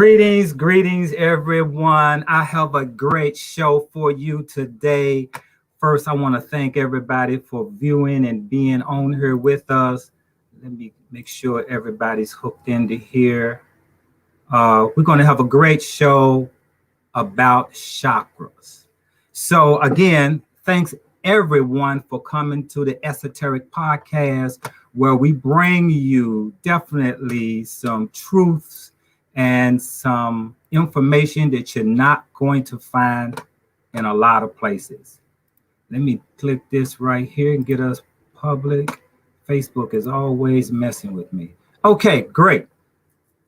Greetings, everyone. I have a great show for you today. First, I want to thank everybody for viewing and being on here with us. Let me make sure everybody's hooked into here. We're going to have a great show about chakras. So, again, thanks everyone for coming to the Esoteric Podcast, where we bring you definitely some truths and some information that you're not going to find in a lot of places. Let me click this right here and get us public. Facebook is always messing with me. Okay, great.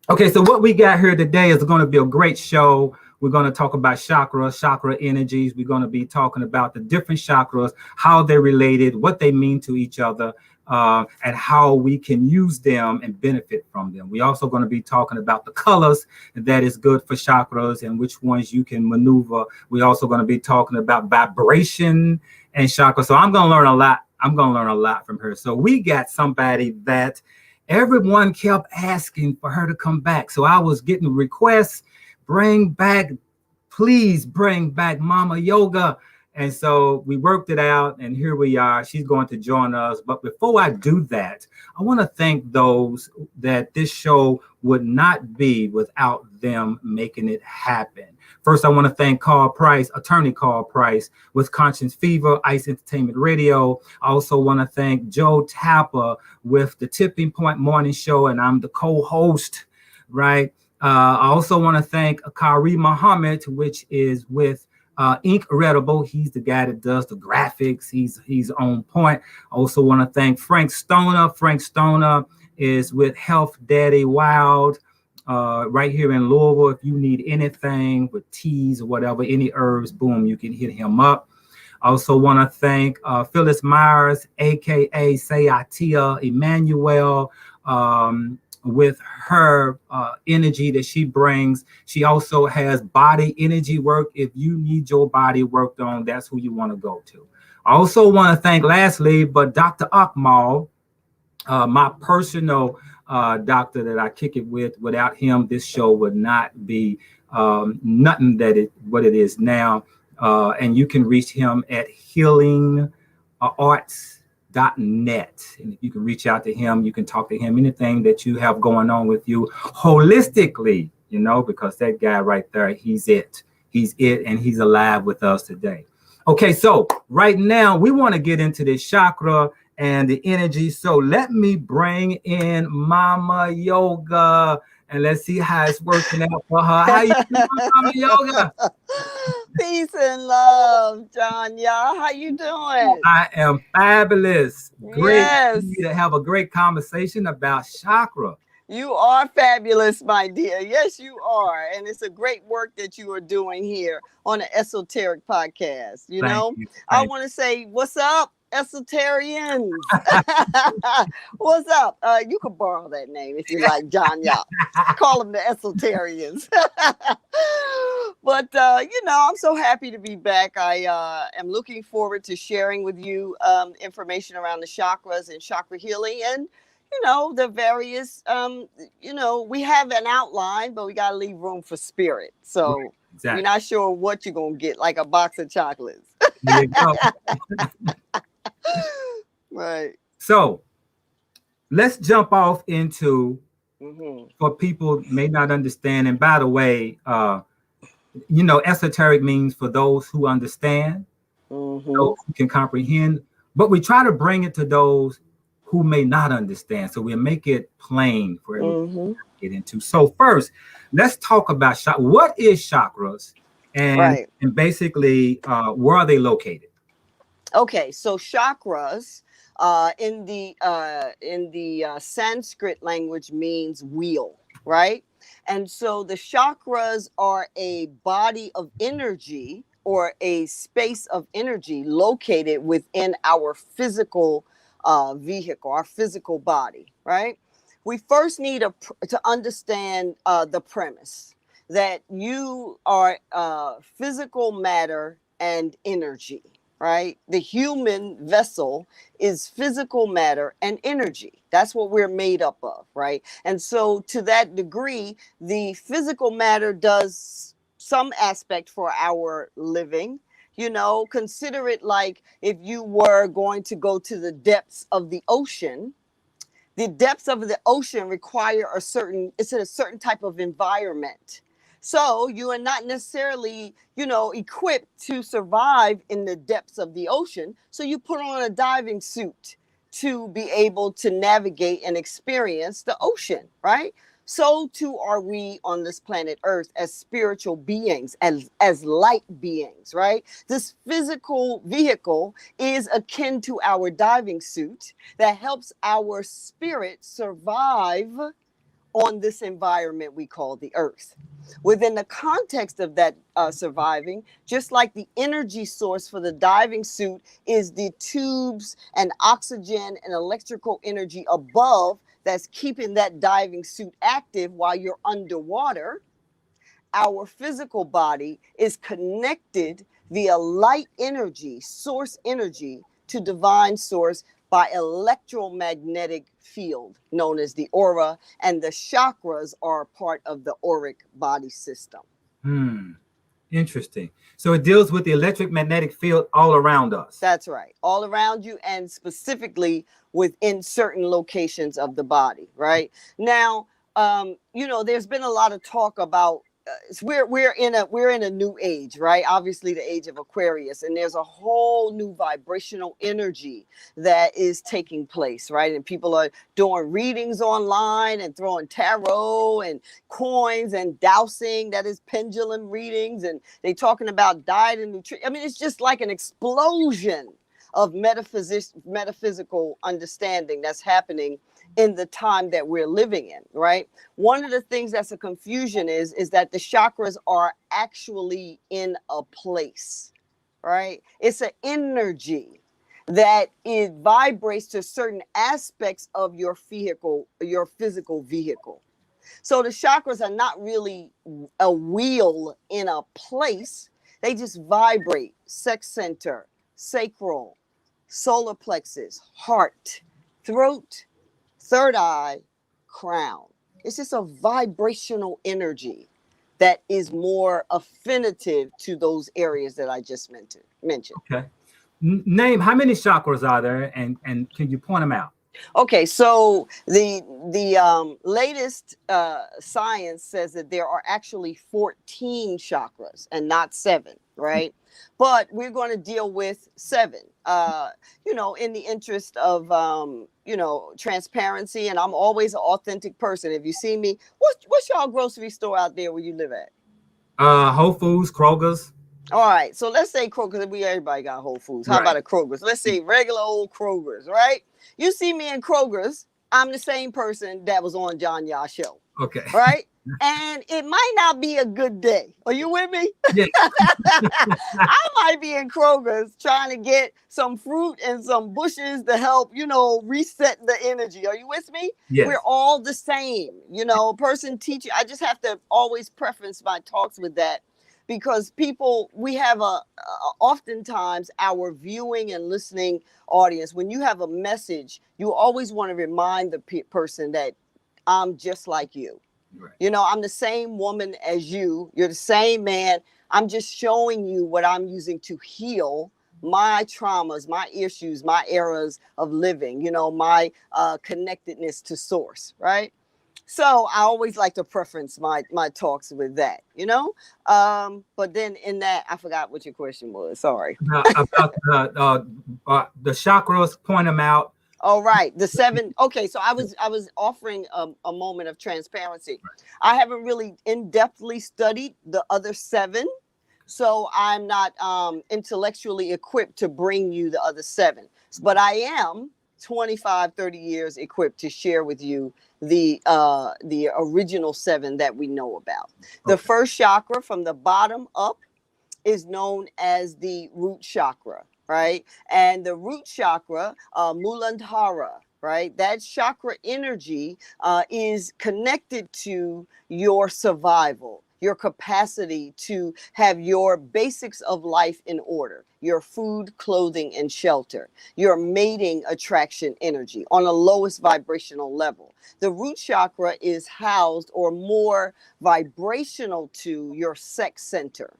Okay, so what we got here today is going to be a great show. We're going to talk about chakra energies. We're going to be talking about the different chakras, how they're related, what they mean to each other, and how we can use them and benefit from them. We're also going to be talking about the colors that is good for chakras and which ones you can maneuver. We're also going to be talking about vibration and chakra. So I'm going to learn a lot. I'm going to learn a lot from her. So we got somebody that everyone kept asking for her to come back. So I was getting requests, please bring back Mama Yoga. And so we worked it out, and here we are. She's going to join us. But before I do that, I want to thank those that this show would not be without them making it happen. First, I want to thank Attorney Carl Price with Conscience Fever, Ice Entertainment Radio. I also want to thank Joe Tapper with the Tipping Point Morning Show, and I'm the co-host, right? I also want to thank Akari Muhammad, which is with Incredible. He's the guy that does the graphics. He's on point. I also want to thank Frank Stoner. Frank Stoner is with Health Daddy Wild right here in Louisville. If you need anything with teas or whatever, any herbs, boom, you can hit him up. I also want to thank Phyllis Myers, aka Sayatia Emmanuel, with her energy that she brings. She also has body energy work. If you need your body worked on, that's who you want to go to. I also want to thank, lastly, but Dr. Akmal, my personal doctor that I kick it with. Without him, this show would not be nothing what it is now. And you can reach him at healingarts.net. And if you can reach out to him, you can talk to him, anything that you have going on with you holistically, because that guy right there, he's it, and he's alive with us today. Okay, so right now we want to get into this chakra and the energy. So let me bring in Mama Yoga, and let's see how it's working out for her. How you doing, Mama Yoga? Peace and love, John. Y'all, how you doing? I am fabulous. Great Yes. to have a great conversation about chakra. You are fabulous, my dear. Yes, you are. And it's a great work that you are doing here on the Esoteric Podcast. Thank you. I want to say, what's up, Esoterians? What's up? You could borrow that name if you like, John. Y'all. Call them the Esoterians. But, I'm so happy to be back. I am looking forward to sharing with you information around the chakras and chakra healing and, the various, we have an outline, but we got to leave room for spirit. So right, exactly. You're not sure what you're going to get, like a box of chocolates. There you go. Right. So let's jump off into, for people may not understand. And by the way, esoteric means for those who understand, those who can comprehend, but we try to bring it to those who may not understand. So we'll make it plain for everyone to get into. So first, let's talk about what is chakras and basically where are they located? Okay, so chakras in the Sanskrit language means wheel, right? And so the chakras are a body of energy or a space of energy located within our physical vehicle, our physical body, right? We first need to understand the premise that you are physical matter and energy, right? The human vessel is physical matter and energy. That's what we're made up of, right? And so to that degree, the physical matter does some aspect for our living. You know, consider it like if you were going to go to the depths of the ocean. The depths of the ocean require it's a certain type of environment. So you are not necessarily, you know, equipped to survive in the depths of the ocean. So you put on a diving suit to be able to navigate and experience the ocean, right? So too are we on this planet Earth as spiritual beings, as light beings, right? This physical vehicle is akin to our diving suit that helps our spirit survive on this environment we call the Earth. Within the context of that surviving, just like the energy source for the diving suit is the tubes and oxygen and electrical energy above that's keeping that diving suit active while you're underwater, our physical body is connected via light energy, source energy, to divine source by electromagnetic field known as the aura, and the chakras are part of the auric body system. Interesting. So it deals with the electric magnetic field all around us. That's right. All around you, and specifically within certain locations of the body, right? Now, you know, there's been a lot of talk about we're in a new age, right? Obviously the age of Aquarius, and there's a whole new vibrational energy that is taking place, right? And people are doing readings online and throwing tarot and coins and dowsing, that is pendulum readings, and they talking about diet and nutrition. I mean, it's just like an explosion of metaphysical understanding that's happening in the time that we're living in, right? One of the things that's a confusion is that the chakras are actually in a place, right? It's an energy that it vibrates to certain aspects of your vehicle, your physical vehicle. So the chakras are not really a wheel in a place. They just vibrate. Sex center, sacral, solar plexus, heart, throat, third eye, crown. It's just a vibrational energy that is more affinitive to those areas that I just mentioned. Okay. Name, how many chakras are there, and can you point them out? Okay, so the latest science says that there are actually 14 chakras and not 7, right? But we're going to deal with 7, you know, in the interest of, you know, transparency. And I'm always an authentic person. If you see me, what's y'all grocery store out there where you live at? Whole Foods, Kroger's. All right, so let's say Kroger's. Everybody got Whole Foods. How about a Kroger's? Let's say regular old Kroger's, right? You see me in Kroger's, I'm the same person that was on John Yah's show. Okay. Right? And it might not be a good day. Are you with me? Yeah. I might be in Kroger's trying to get some fruit and some bushes to help, you know, reset the energy. Are you with me? Yes. We're all the same. You know, person, teacher. I just have to always preference my talks with that. Because people, we have oftentimes our viewing and listening audience, when you have a message, you always want to remind the person that I'm just like you. Right. You know, I'm the same woman as you. You're the same man. I'm just showing you what I'm using to heal my traumas, my issues, my eras of living, you know, my connectedness to source, right? So I always like to preference my talks with that, you know. But then in that, I forgot what your question was. Sorry. About the chakras, point them out. All right, the 7. Okay, so I was offering a moment of transparency. I haven't really in-depthly studied the other 7, so I'm not intellectually equipped to bring you the other 7. But I am 25, 30 years equipped to share with you the original 7 that we know about. The first chakra from the bottom up is known as the root chakra, right? And the root chakra, Muladhara, right? That chakra energy is connected to your survival, your capacity to have your basics of life in order, your food, clothing, and shelter, your mating attraction energy on a lowest vibrational level. The root chakra is housed or more vibrational to your sex center,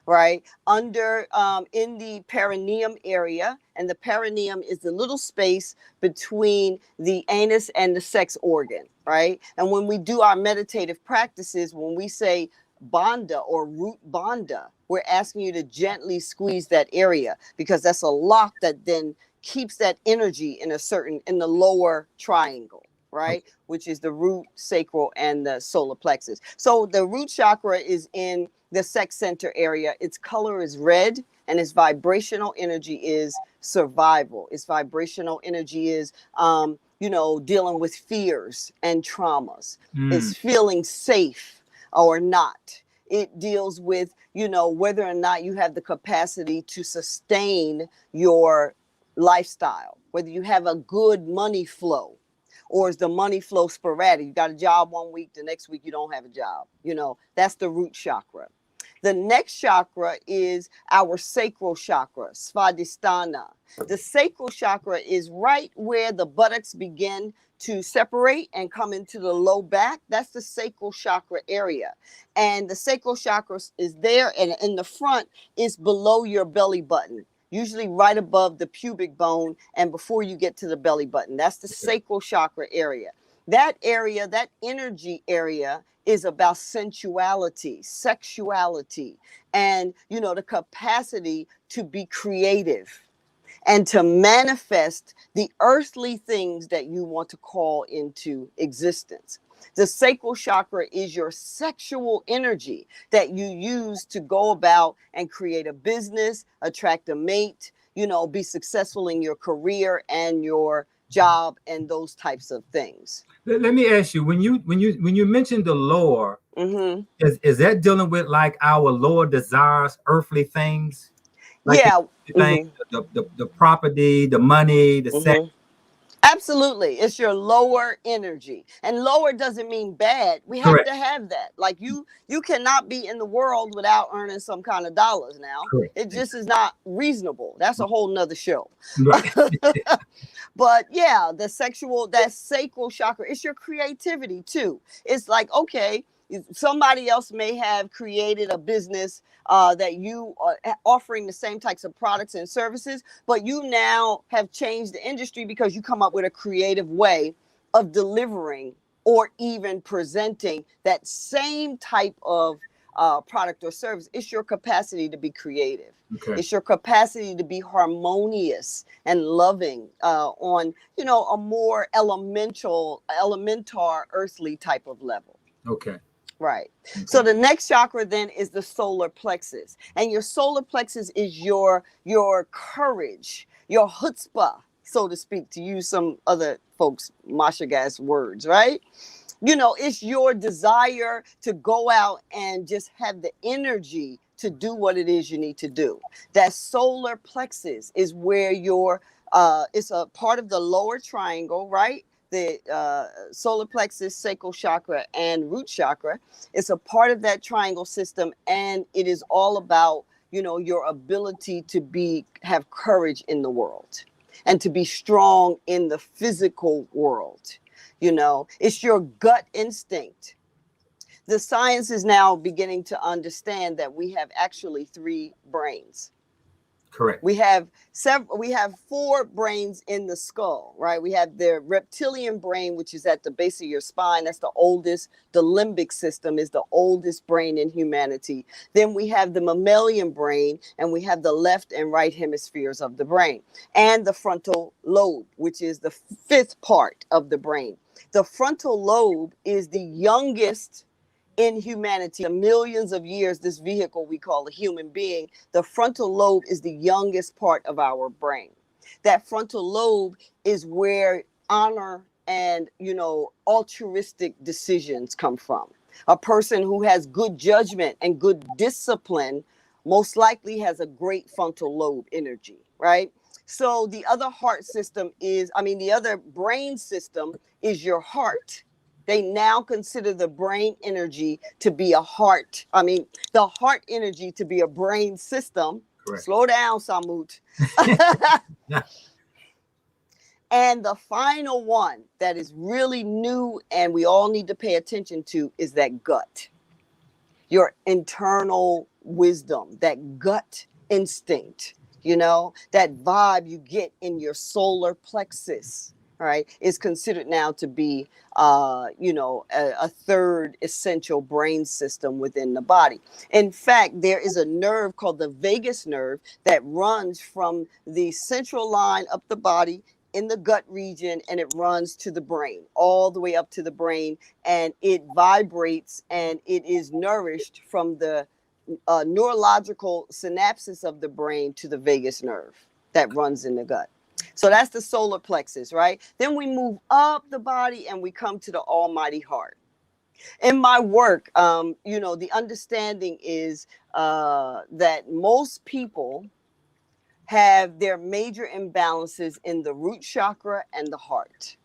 right? Under in the perineum area. And the perineum is the little space between the anus and the sex organ, right? And when we do our meditative practices, when we say bandha or root bandha, we're asking you to gently squeeze that area, because that's a lock that then keeps that energy in the lower triangle, right? Which is the root, sacral, and the solar plexus. So the root chakra is in the sex center area. Its color is red, and its vibrational energy is survival. Its vibrational energy is, dealing with fears and traumas. It's feeling safe or not. It deals with, whether or not you have the capacity to sustain your lifestyle, whether you have a good money flow, or is the money flow sporadic? You got a job one week, the next week you don't have a job. That's the root chakra. The next chakra is our sacral chakra, Svadhisthana. The sacral chakra is right where the buttocks begin to separate and come into the low back. That's the sacral chakra area. And the sacral chakra is there, and in the front is below your belly button, usually right above the pubic bone and before you get to the belly button. That's the sacral chakra area. That area, that energy area, is about sensuality, sexuality, and, the capacity to be creative and to manifest the earthly things that you want to call into existence. The sacral chakra is your sexual energy that you use to go about and create a business, attract a mate, be successful in your career and your job and those types of things. Let me ask you, when you mentioned the lower, is that dealing with like our lower desires, earthly things? Like Yeah. the property, the money, the sex. Absolutely. It's your lower energy. And lower doesn't mean bad. We have Correct. to have that. Like you cannot be in the world without earning some kind of dollars now. Correct. It just is not reasonable. That's a whole nother show. Right. But yeah, that sacral chakra, it's your creativity too. It's like, okay, somebody else may have created a business that you are offering the same types of products and services, but you now have changed the industry because you come up with a creative way of delivering or even presenting that same type of product or service. It's your capacity to be creative. Okay. It's your capacity to be harmonious and loving on, a more elementar earthly type of level. Okay. Right. Okay. So the next chakra then is the solar plexus. And your solar plexus is your courage, your chutzpah, so to speak, to use some other folks' Mashagas words, right? It's your desire to go out and just have the energy to do what it is you need to do. That solar plexus is where it's a part of the lower triangle, right? The solar plexus, sacral chakra, and root chakra. It's a part of that triangle system, and it is all about, your ability to have courage in the world and to be strong in the physical world. It's your gut instinct. The science is now beginning to understand that we have actually 3 brains. Correct. We have 4 brains in the skull, right? We have the reptilian brain, which is at the base of your spine. That's the oldest. The limbic system is the oldest brain in humanity. Then we have the mammalian brain, and we have the left and right hemispheres of the brain, and the frontal lobe, which is the 5th part of the brain. The frontal lobe is the youngest in humanity. Millions of years, this vehicle we call a human being, the frontal lobe is the youngest part of our brain. That frontal lobe is where honor and, altruistic decisions come from. A person who has good judgment and good discipline most likely has a great frontal lobe energy, right? So the other brain system is your heart. They now consider the brain energy to be a heart. The heart energy to be a brain system. Correct. Slow down, Samut. Yeah. And the final one that is really new and we all need to pay attention to is that gut. Your internal wisdom, that gut instinct, that vibe you get in your solar plexus, right, is considered now to be, a third essential brain system within the body. In fact, there is a nerve called the vagus nerve that runs from the central line up the body in the gut region, and it runs to the brain, all the way up to the brain, and it vibrates and it is nourished from the neurological synapses of the brain to the vagus nerve that runs in the gut. So that's the solar plexus, right? Then we move up the body and we come to the almighty heart. In my work, the understanding is that most people have their major imbalances in the root chakra and the heart.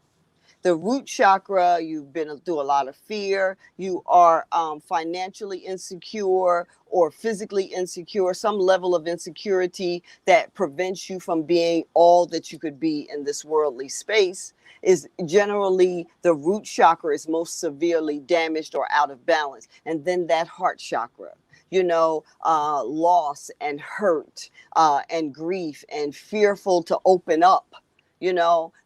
The root chakra, you've been through a lot of fear, you are financially insecure or physically insecure, some level of insecurity that prevents you from being all that you could be in this worldly space. Is generally the root chakra is most severely damaged or out of balance. And then that heart chakra, loss and hurt and grief and fearful to open up.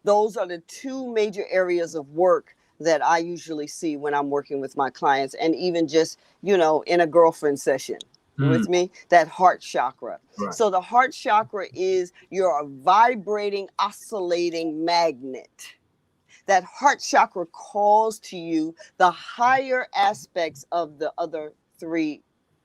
Those are the two major areas of work that I usually see when I'm working with my clients, and even just, in a girlfriend session with me, that heart chakra. Right. So the heart chakra is your vibrating, oscillating magnet. That heart chakra calls to you the higher aspects of the other three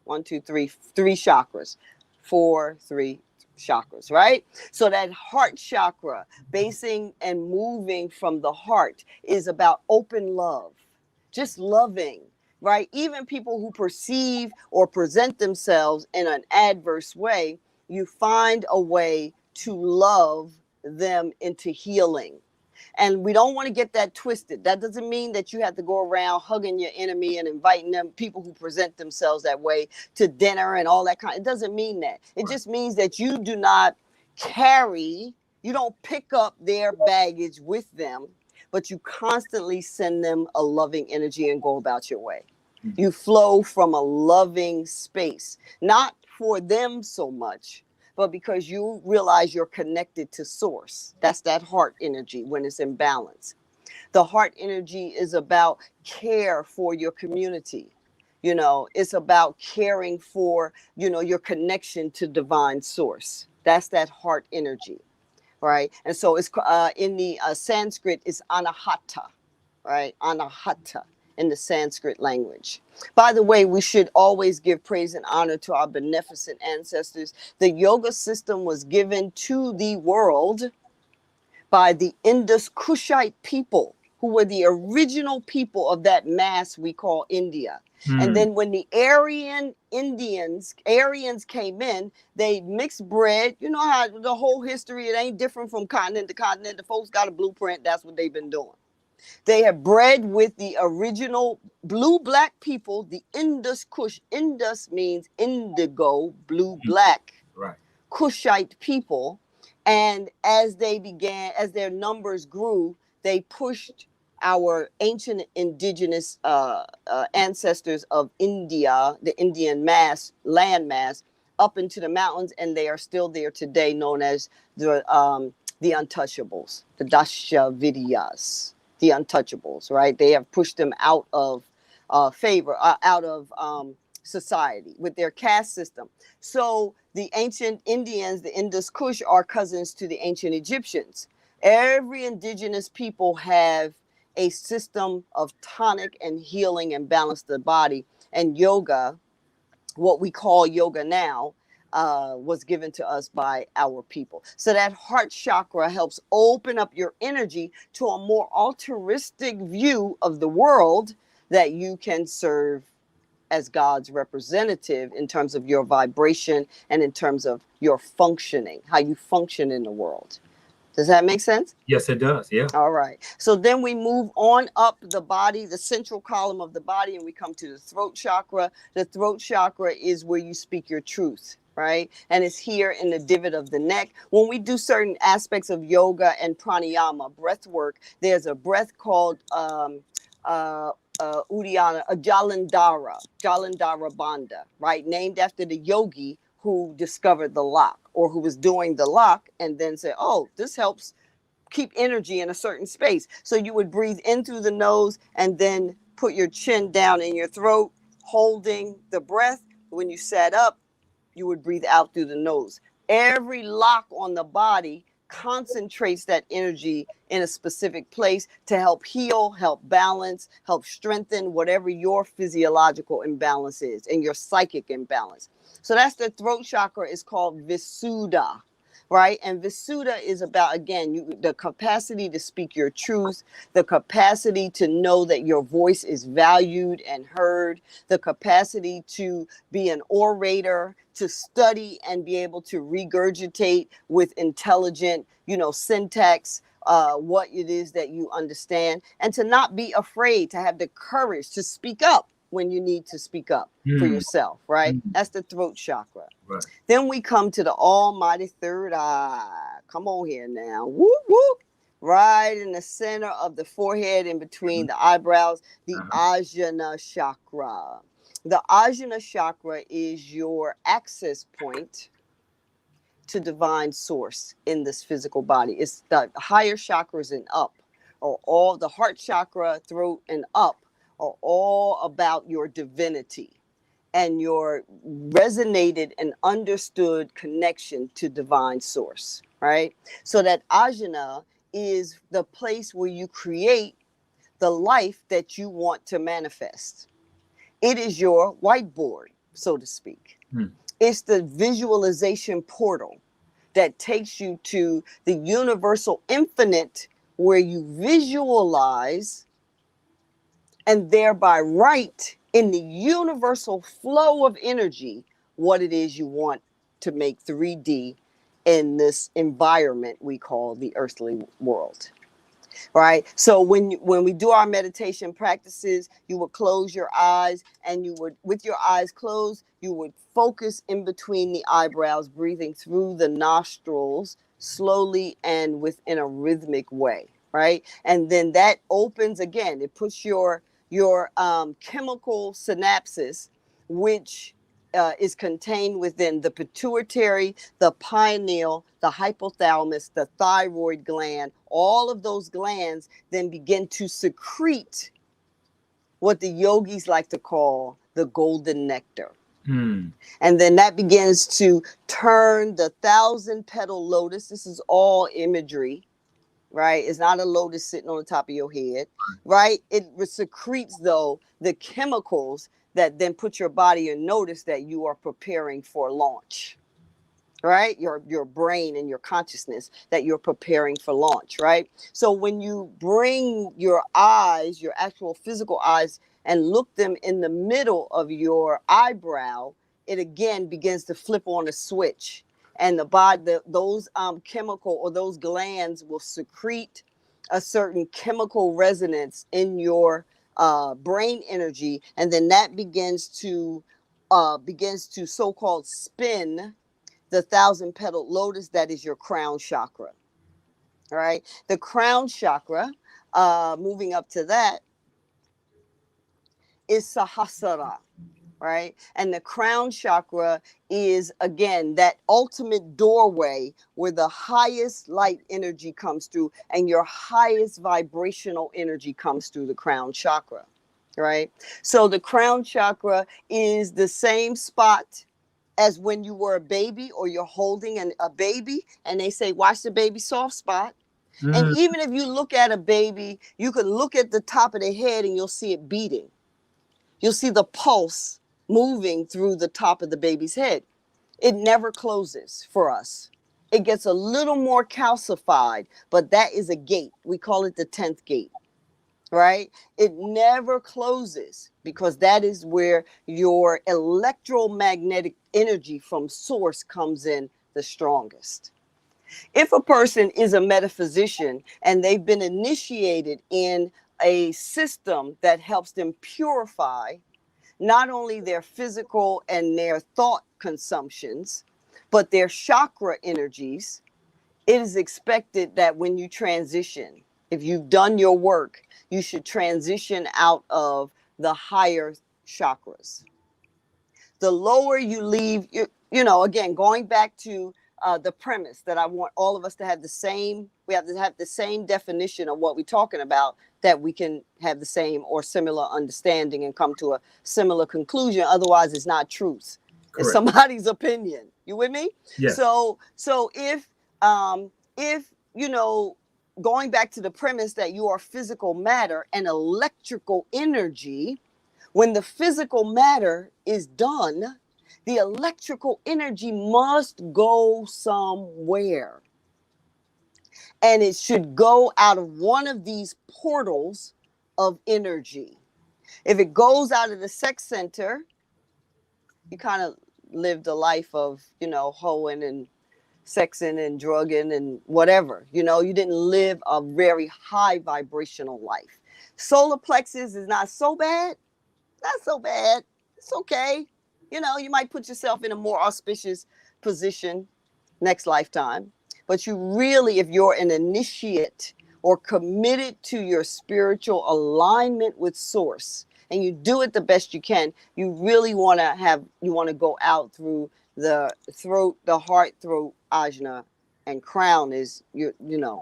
chakras, 3 chakras, right? So that heart chakra, basing and moving from the heart, is about open love, just loving, right? Even people who perceive or present themselves in an adverse way, you find a way to love them into healing. And we don't want to get that twisted. That doesn't mean that you have to go around hugging your enemy and inviting them, people who present themselves that way, to dinner and all that kind. It doesn't mean that. It just means that you do not you don't pick up their baggage with them, but you constantly send them a loving energy and go about your way. You flow from a loving space, not for them so much, but because you realize you're connected to source. That's that heart energy when it's in balance. The heart energy is about care for your community. It's about caring for, your connection to divine source. That's that heart energy, right? And so it's in the Sanskrit, it's anahata, right? Anahata in the Sanskrit language. By the way, we should always give praise and honor to our beneficent ancestors. The yoga system was given to the world by the Indus Kushite people, who were the original people of that mass we call India. And then when the Aryans came in, they mixed bread. You know how the whole history, it ain't different from continent to continent. The folks got a blueprint. That's what they've been doing. They have bred with the original blue-black people, the Indus Kush. Indus means indigo, blue-black. Right. Kushite people. And as their numbers grew, they pushed our ancient indigenous ancestors of India, the Indian landmass, up into the mountains, and they are still there today, known as the untouchables, the Dashavidyas. The untouchables, right? They have pushed them out of favor, out of society with their caste system. So the ancient Indians, the Indus Kush, are cousins to the ancient Egyptians. Every indigenous people have a system of tonic and healing and balance the body. And yoga, what we call yoga now, was given to us by our people. So that heart chakra helps open up your energy to a more altruistic view of the world, that you can serve as God's representative in terms of your vibration and in terms of your functioning, how you function in the world. Does that make sense? Yes, it does. Yeah. All right. So then we move on up the body, the central column of the body, and we come to the throat chakra. The throat chakra is where you speak your truth, right? And it's here in the divot of the neck. When we do certain aspects of yoga and pranayama, breath work, there's a breath called Jalandhara Bandha, right? Named after the yogi who discovered the lock, or who was doing the lock and then said, oh, this helps keep energy in a certain space. So you would breathe in through the nose and then put your chin down in your throat, holding the breath. When you sat up, you would breathe out through the nose. Every lock on the body concentrates that energy in a specific place to help heal, help balance, help strengthen whatever your physiological imbalance is and your psychic imbalance. So that's the throat chakra. Is called Visuddha, right? And Visuddha is about, again, the capacity to speak your truth, the capacity to know that your voice is valued and heard, the capacity to be an orator, to study and be able to regurgitate with intelligent, syntax, what it is that you understand, and to not be afraid, to have the courage to speak up when you need to speak up for yourself, right? That's the throat chakra. Right. Then we come to the almighty third eye. Come on here now. Whoop, whoop. Right in the center of the forehead, in between the eyebrows, the Ajna chakra. The Ajna chakra is your access point to divine source in this physical body. It's the higher chakras and up, or all the heart chakra, throat, and up are all about your divinity and your resonated and understood connection to divine source, right? So that ajna is the place where you create the life that you want to manifest. It is your whiteboard, so to speak. It's the visualization portal that takes you to the universal infinite, where you visualize and thereby write in the universal flow of energy what it is you want to make 3D in this environment we call the earthly world. Right? So when we do our meditation practices, you would close your eyes, and you would, with your eyes closed, you would focus in between the eyebrows, breathing through the nostrils slowly and within a rhythmic way, right? And then that opens again. It puts your chemical synapses, which is contained within the pituitary, the pineal, the hypothalamus, the thyroid gland. All of those glands then begin to secrete what the yogis like to call the golden nectar. And then that begins to turn the 1,000-petal lotus. This is all imagery, right? It's not a lotus sitting on the top of your head, right? It secretes, though, the chemicals that then put your body in notice that you are preparing for launch, right? Your brain and your consciousness, that you're preparing for launch, right? So when you bring your eyes, your actual physical eyes, and look them in the middle of your eyebrow, it again begins to flip on a switch. And the body, those chemical, or those glands, will secrete a certain chemical resonance in your brain energy, and then that begins to so-called spin the 1,000-petal lotus. That is your crown chakra. All right, the crown chakra, moving up to that, is Sahasrara, right? And the crown chakra is, again, that ultimate doorway where the highest light energy comes through, and your highest vibrational energy comes through the crown chakra, right? So the crown chakra is the same spot as when you were a baby, or you're holding a baby, and they say, watch the baby soft spot. And even if you look at a baby, you can look at the top of the head and you'll see it beating. You'll see the pulse moving through the top of the baby's head. It never closes for us. It gets a little more calcified, but that is a gate. We call it the 10th gate, right? It never closes, because that is where your electromagnetic energy from source comes in the strongest. If a person is a metaphysician and they've been initiated in a system that helps them purify not only their physical and their thought consumptions, but their chakra energies, it is expected that when you transition, if you've done your work, you should transition out of the higher chakras. The lower you leave, again, going back to the premise that I want all of us to have we have to have the same definition of what we're talking about, that we can have the same or similar understanding and come to a similar conclusion. Otherwise, it's not truth. Correct. It's somebody's opinion. You with me? Yes. So if going back to the premise that you are physical matter and electrical energy, when the physical matter is done, the electrical energy must go somewhere. And it should go out of one of these portals of energy. If it goes out of the sex center, you kind of lived a life of, hoeing and sexing and drugging and whatever. You didn't live a very high vibrational life. Solar plexus is not so bad. Not so bad. It's okay. You might put yourself in a more auspicious position next lifetime. But you really, if you're an initiate or committed to your spiritual alignment with source, and you do it the best you can, you really want to go out through the throat, the heart, throat, ajna, and crown is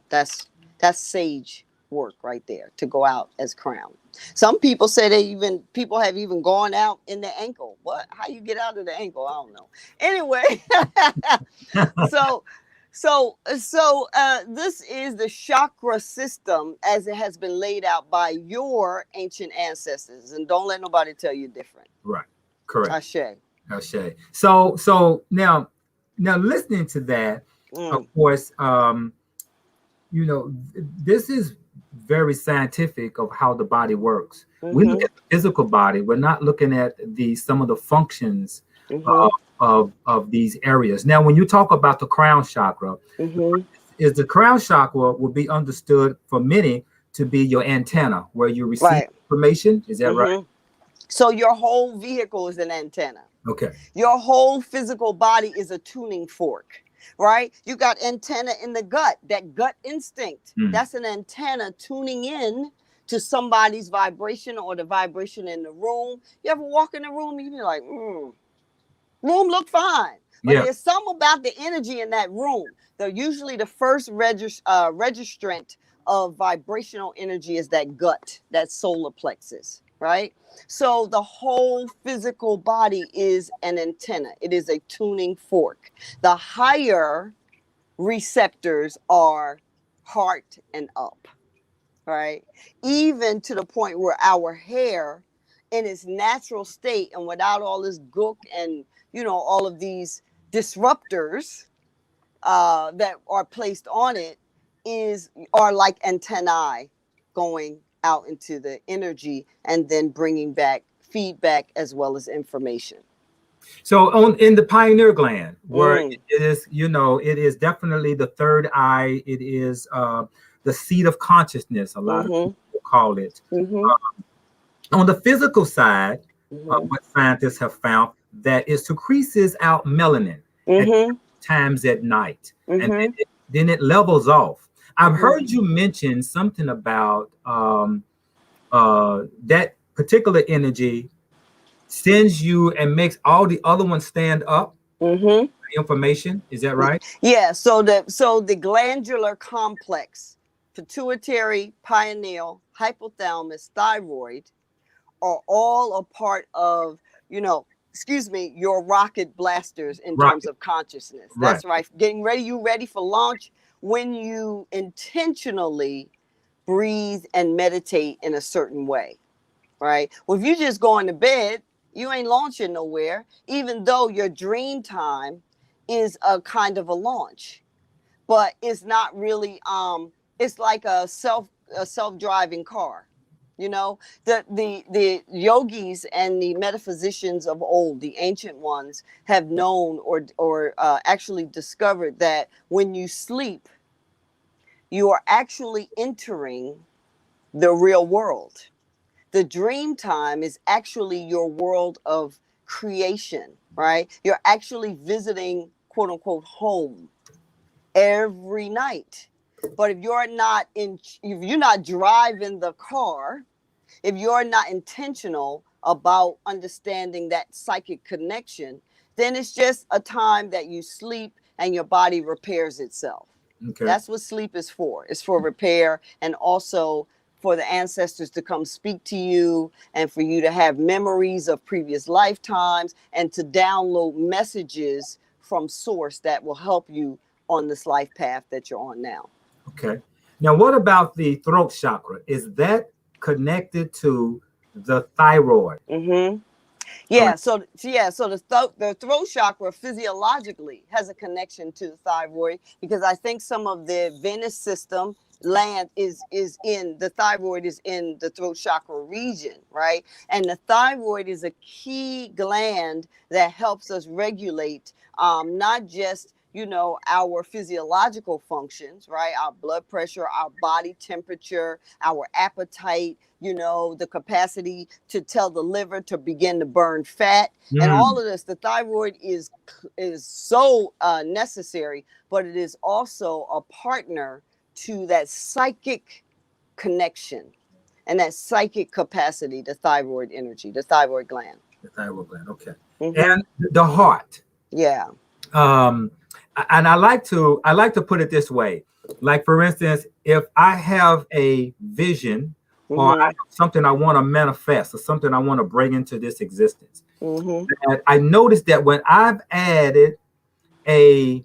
that's sage work right there, to go out as crown. Some people say people have even gone out in the ankle. What? How you get out of the ankle? I don't know. Anyway, so this is the chakra system as it has been laid out by your ancient ancestors, and don't let nobody tell you different. Right. Correct. Ashe. So now listening to that, of course, this is very scientific of how the body works. Mm-hmm. We look at the physical body. We're not looking at some of the functions of these areas. Now, when you talk about the crown chakra, is the crown chakra will be understood for many to be your antenna, where you receive information. Is that right? So your whole vehicle is an antenna. Okay. Your whole physical body is a tuning fork. Right? You got antenna in the gut, that gut instinct. That's an antenna tuning in to somebody's vibration or the vibration in the room. You ever walk in the room and you be like, room look fine. But there's something about the energy in that room. They're usually the first registrant of vibrational energy is that gut, that solar plexus. Right? So the whole physical body is an antenna. It is a tuning fork. The higher receptors are heart and up, right? Even to the point where our hair in its natural state and without all this gook and, all of these disruptors that are placed on it are like antennae going out into the energy and then bringing back feedback as well as information. So in the pineal gland, where it is, it is definitely the third eye. It is the seat of consciousness. A lot of people call it. On the physical side, what scientists have found that it secretes out melanin at times at night, and then it levels off. I've heard you mention something about that particular energy sends you and makes all the other ones stand up. Information, is that right? Yeah. So the glandular complex, pituitary, pineal, hypothalamus, thyroid, are all a part of your rocket blasters in terms of consciousness. That's right. You ready for launch when you intentionally breathe and meditate in a certain way, right? Well, if you just going to bed, you ain't launching nowhere, even though your dream time is a kind of a launch, but it's not really, it's like a self-driving car. You know, the yogis and the metaphysicians of old, the ancient ones, have known or actually discovered that when you sleep, you are actually entering the real world. The dream time is actually your world of creation, right? You're actually visiting, quote unquote, home every night. But if you're not driving the car, if you're not intentional about understanding that psychic connection, then it's just a time that you sleep and your body repairs itself. Okay. That's what sleep is for. It's for repair, and also for the ancestors to come speak to you, and for you to have memories of previous lifetimes, and to download messages from source that will help you on this life path that you're on now. Okay. Now, what about the throat chakra? Is that connected to the thyroid? Mm-hmm. Yeah, so the throat chakra physiologically has a connection to the thyroid, because I think some of the venous system land is in the thyroid, is in the throat chakra region, right? And the thyroid is a key gland that helps us regulate not just, you know, our physiological functions, right? Our blood pressure, our body temperature, our appetite, you know, the capacity to tell the liver to begin to burn fat, and all of this. The thyroid is so necessary, but it is also a partner to that psychic connection and that psychic capacity, the thyroid energy, the thyroid gland. The thyroid gland. Okay. Mm-hmm. And the heart. Yeah. And I like to put it this way. Like, for instance, if I have a vision, or I have something I want to manifest, or something I want to bring into this existence, and I noticed that when I've added a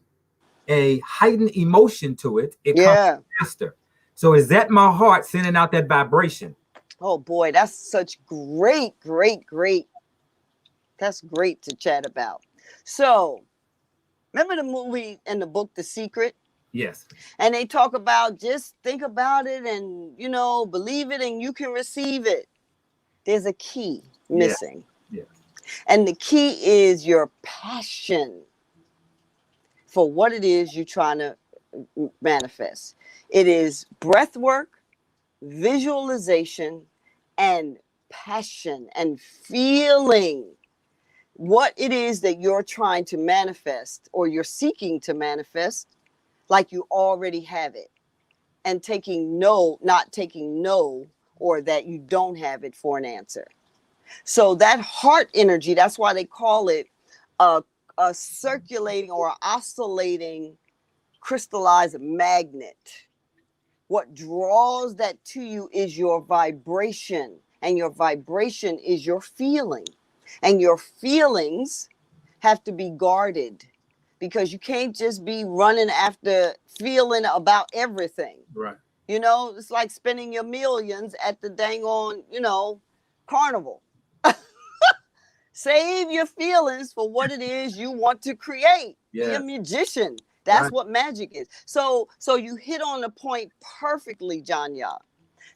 heightened emotion to it, it comes faster. So is that my heart sending out that vibration? Oh boy, that's such great. That's great to chat about. So, remember the movie and the book, The Secret? Yes. And they talk about, just think about it and, you know, believe it and you can receive it. There's a key missing. Yeah. And the key is your passion for what it is you're trying to manifest. It is breath work, visualization, and passion, and feeling what it is that you're trying to manifest, or you're seeking to manifest, like you already have it, and not taking no, or that you don't have it, for an answer. So that heart energy, that's why they call it a circulating or oscillating crystallized magnet. What draws that to you is your vibration, and your vibration is your feeling, and your feelings have to be guarded, because you can't just be running after feeling about everything. Right. You know, it's like spending your millions at the dang on, you know, carnival. Save your feelings for what it is you want to create. Be a magician. That's what magic is. So you hit on the point perfectly, Janya,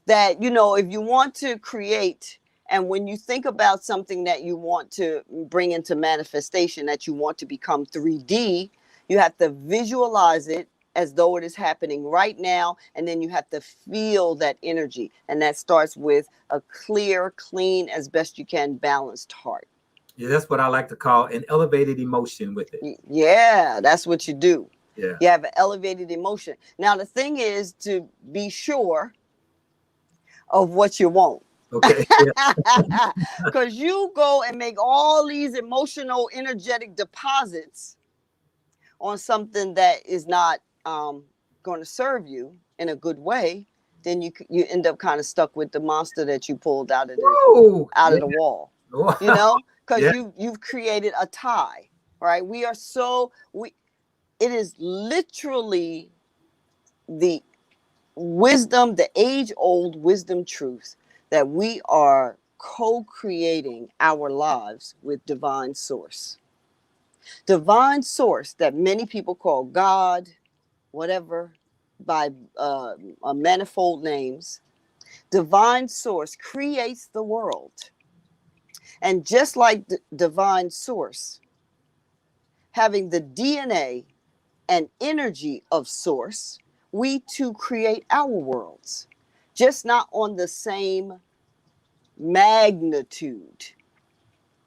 that, you know, if you want to create, and when you think about something that you want to bring into manifestation, that you want to become 3D, you have to visualize it as though it is happening right now, and then you have to feel that energy. And that starts with a clear, clean, as best you can, balanced heart. Yeah, that's what I like to call an elevated emotion with it. Yeah, that's what you do. Yeah. You have an elevated emotion. Now, the thing is to be sure of what you want. Okay. Because you go and make all these emotional, energetic deposits on something that is not going to serve you in a good way, then you end up kind of stuck with the monster that you pulled out of the wall. You know, because you've created a tie, right? It is literally the wisdom, the age-old wisdom truth, that we are co-creating our lives with divine source. Divine source that many people call God, whatever, by manifold names. Divine source creates the world. And just like divine source, having the DNA and energy of source, we too create our worlds, just not on the same magnitude.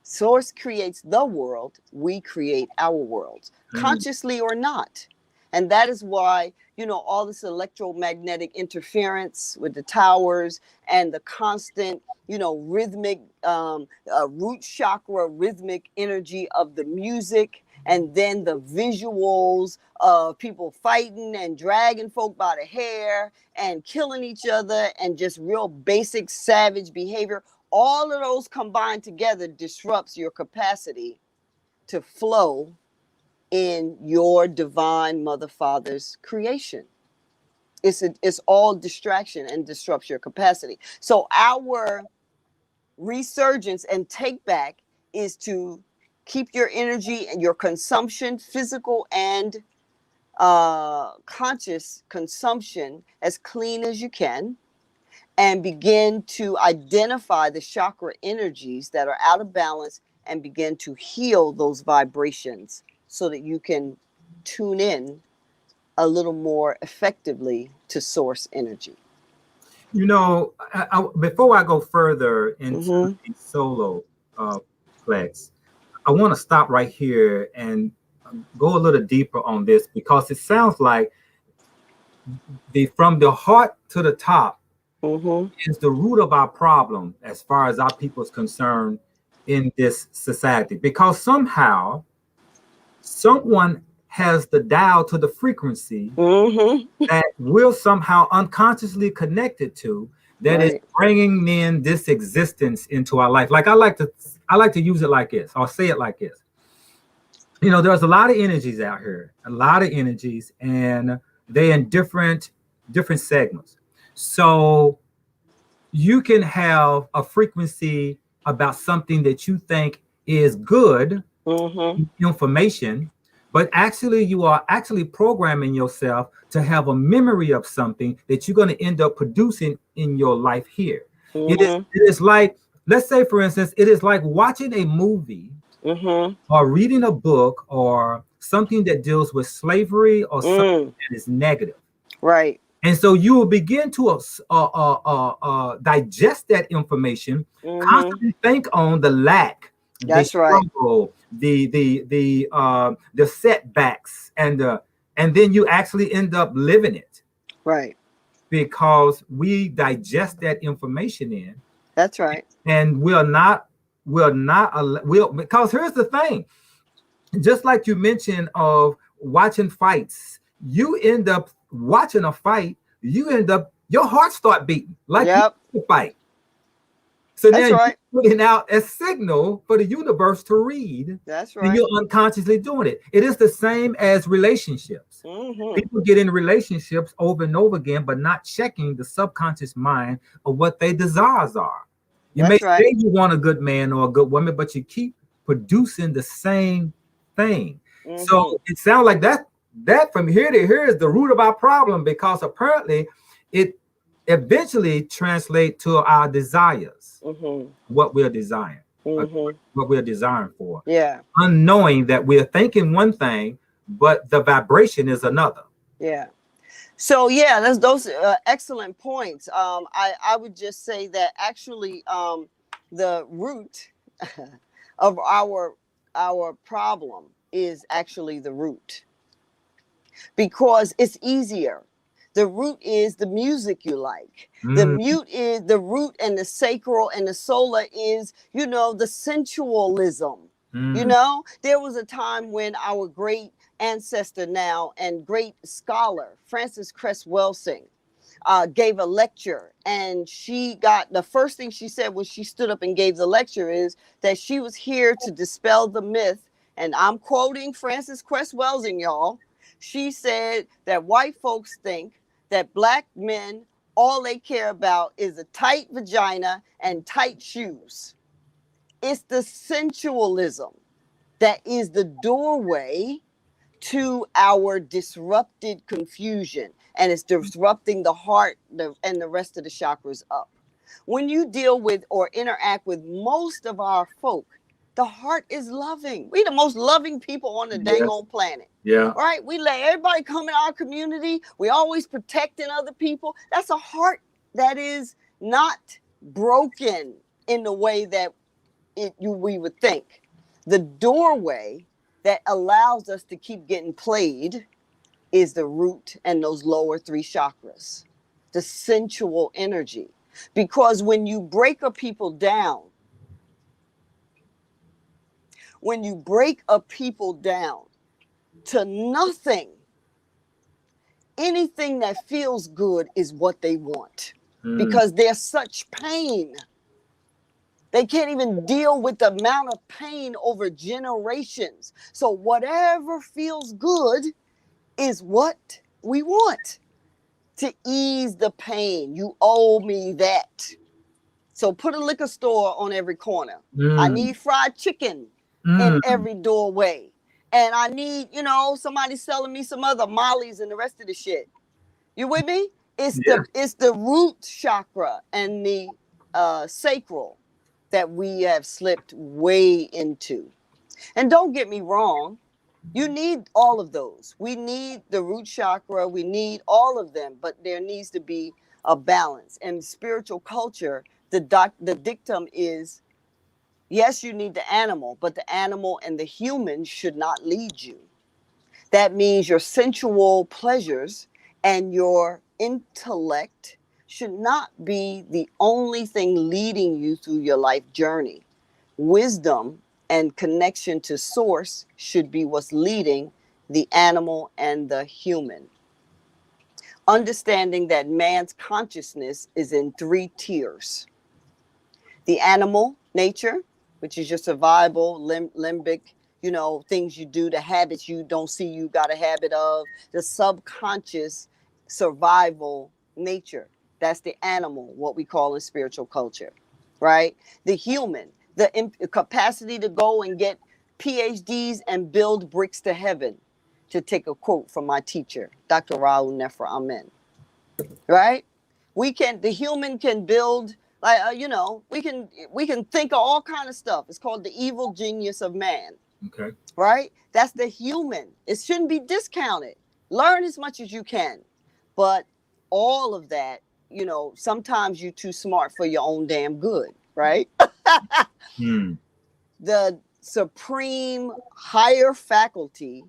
Source creates the world, we create our worlds, consciously or not. And that is why, all this electromagnetic interference with the towers and the constant, rhythmic, root chakra, rhythmic energy of the music, and then the visuals of people fighting and dragging folk by the hair and killing each other and just real basic savage behavior. All of those combined together disrupts your capacity to flow in your divine mother father's creation. It's all distraction and disrupts your capacity. So our resurgence and take back is to keep your energy and your consumption, physical and conscious consumption, as clean as you can, and begin to identify the chakra energies that are out of balance and begin to heal those vibrations so that you can tune in a little more effectively to source energy. Before I go further into the solo plex, I want to stop right here and go a little deeper on this, because it sounds like from the heart to the top is the root of our problem as far as our people is concerned in this society, because somehow someone has the dial to the frequency that we're somehow unconsciously connected to, that is bringing in this existence into our life. Like I like to use it like this, or say it like this. There's a lot of energies out here, and they're in different segments. So you can have a frequency about something that you think is good information, but actually you are actually programming yourself to have a memory of something that you're going to end up producing in your life here. It is like, let's say, for instance, it is like watching a movie or reading a book or something that deals with slavery or something that is negative. Right. And so you will begin to digest that information, constantly think on the lack, the struggle, the setbacks, and then you actually end up living it. Right. Because we digest that information in. That's right. And because here's the thing, just like you mentioned of watching fights, you end up watching a fight, your heart start beating like you fight. So now you're putting out a signal for the universe to read. That's right. And you're unconsciously doing it. It is the same as relationships. People get in relationships over and over again, but not checking the subconscious mind of what their desires are. You may say you want a good man or a good woman, but you keep producing the same thing. So it sounds like that from here to here is the root of our problem, because apparently it eventually translates to our desires, what we're desiring, what we're desiring for. Yeah. Unknowing that we're thinking one thing, but the vibration is another. Yeah. So those excellent points. I would just say that actually the root of our problem is actually the root, because it's easier. The root is the music you like. The root, and the sacral and the solar is, the sensualism. There was a time when our great ancestor now and great scholar Frances Cress Welsing gave a lecture, and the first thing she said when she stood up and gave the lecture is that she was here to dispel the myth, and I'm quoting Frances Cress Welsing, y'all. She said that white folks think that black men, all they care about is a tight vagina and tight shoes. It's the sensualism that is the doorway to our disrupted confusion, and it's disrupting the heart and the rest of the chakras up. When you deal with or interact with most of our folk, the heart is loving. We the most loving people on the dang old planet. Yeah. Right? We let everybody come in our community. We always protecting other people. That's a heart that is not broken in the way that we would think. The doorway that allows us to keep getting played is the root and those lower three chakras, the sensual energy. Because when you break a people down, to nothing, anything that feels good is what they want. Because there's such pain. They can't even deal with the amount of pain over generations. So whatever feels good is what we want to ease the pain. You owe me that. So put a liquor store on every corner. I need fried chicken in every doorway. And I need, somebody selling me some other mollies and the rest of the shit. You with me? It's the root chakra and the sacral that we have slipped way into. And don't get me wrong, you need all of those. We need the root chakra, we need all of them, but there needs to be a balance. And spiritual culture, the dictum is, yes, you need the animal, but the animal and the human should not lead you. That means your sensual pleasures and your intellect should not be the only thing leading you through your life journey. Wisdom and connection to source should be what's leading the animal and the human. Understanding that man's consciousness is in 3 tiers. The animal nature, which is your survival, limbic, things you do, the habits you don't see you got a habit of, the subconscious survival nature. That's the animal, what we call in spiritual culture, right? The human, the capacity to go and get PhDs and build bricks to heaven, to take a quote from my teacher, Dr. Raul Nefra Amen, right? The human can build, we can think of all kind of stuff. It's called the evil genius of man. Okay. Right? That's the human. It shouldn't be discounted. Learn as much as you can. But all of that, sometimes you're too smart for your own damn good, right? The supreme higher faculty,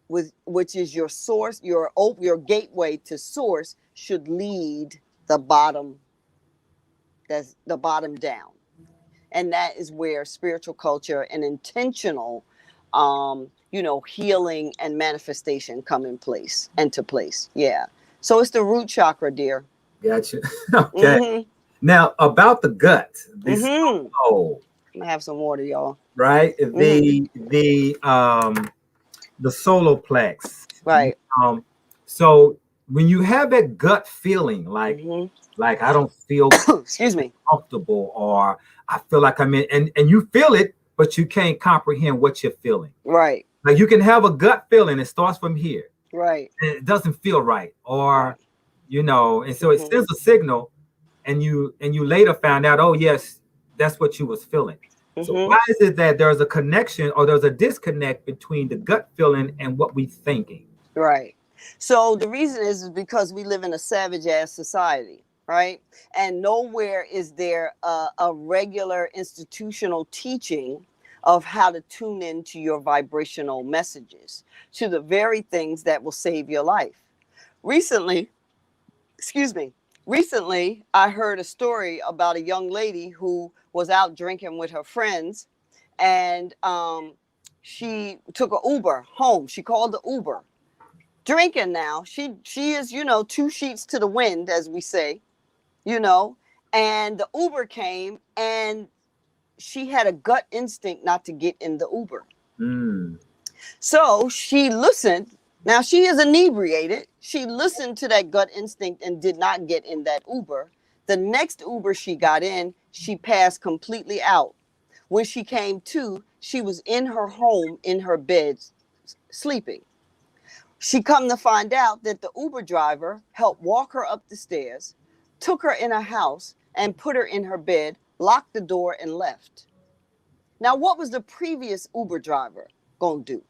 which is your source, your gateway to source, should lead the bottom. That's the bottom down. And that is where spiritual culture and intentional, healing and manifestation come into place. Yeah. So it's the root chakra, dear. Gotcha. Okay. Now about the gut, the soul. I'm gonna have some water, y'all. Right. The solar plex. Right. So when you have that gut feeling, like I don't feel excuse me, comfortable, or I feel like I'm in, and you feel it, but you can't comprehend what you're feeling. Right. Like you can have a gut feeling, it starts from here. Right. And it doesn't feel right, or and so it sends a signal, and you later found out, oh yes, that's what you was feeling. So why is it that there's a connection or there's a disconnect between the gut feeling and what we thinking? Right. So the reason is because we live in a savage ass society, right? And nowhere is there a regular institutional teaching of how to tune into your vibrational messages, to the very things that will save your life. Recently, I heard a story about a young lady who was out drinking with her friends, and she took an Uber home. She called the Uber. Drinking now. She is, 2 sheets to the wind, as we say, and the Uber came, and she had a gut instinct not to get in the Uber. So she listened. Now she is inebriated. She listened to that gut instinct and did not get in that Uber. The next Uber she got in, she passed completely out. When she came to, she was in her home, in her bed, sleeping. She come to find out that the Uber driver helped walk her up the stairs, took her in a house, and put her in her bed, locked the door, and left. Now, what was the previous Uber driver gonna do?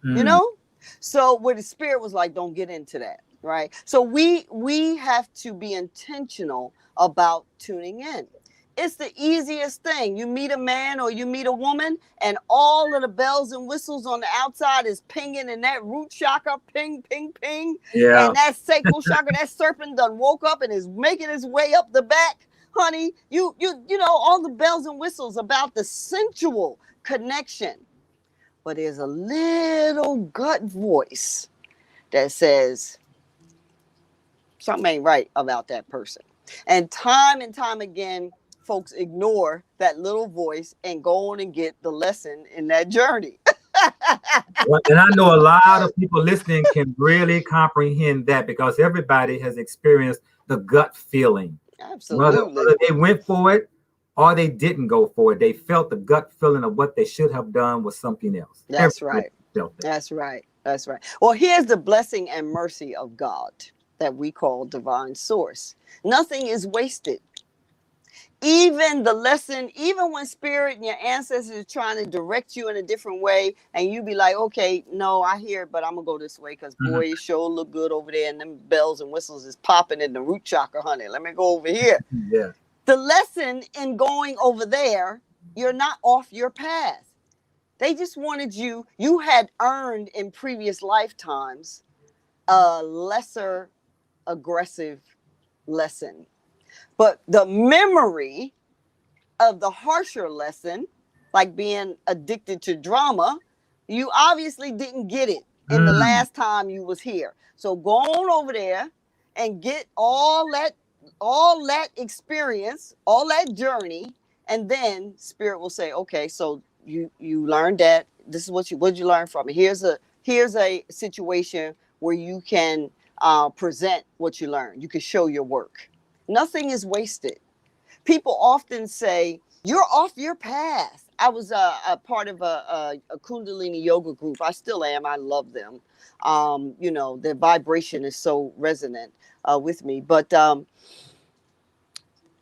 You Mm. know? So where the spirit was like, don't get into that, right? So we have to be intentional about tuning in. It's the easiest thing. You meet a man or you meet a woman, and all of the bells and whistles on the outside is pinging, and that root chakra ping, ping, ping, Yeah. and that sacral chakra, that serpent done woke up and is making his way up the back. Honey, you know all the bells and whistles about the sensual connection, but there's a little gut voice that says something ain't right about that person. And time again, folks ignore that little voice and go on and get the lesson in that journey. Well, and I know a lot of people listening can really comprehend that because everybody has experienced the gut feeling. Absolutely. Whether they went for it or they didn't go for it, they felt the gut feeling of what they should have done was something else. That's Everybody right. felt that. That's right. That's right. Well, here's the blessing and mercy of God that we call divine source. Nothing is wasted. Even the lesson, even when spirit and your ancestors are trying to direct you in a different way, and you be like, okay, no, I hear it, but I'm gonna go this way because boy, it sure look good over there, and them bells and whistles is popping in the root chakra, honey. Let me go over here. Yeah. The lesson in going over there, you're not off your path. They just wanted you had earned in previous lifetimes a lesser aggressive lesson. But the memory of the harsher lesson, like being addicted to drama, you obviously didn't get it in the last time you was here. So go on over there and get all that experience, all that journey, and then spirit will say, okay, so you learned that. This is what you learned from it. Here's a situation where you can present what you learned. You can show your work. Nothing is wasted. People often say, you're off your path. I was a part of a Kundalini yoga group. I still am. I love them. You know, their vibration is so resonant with me. But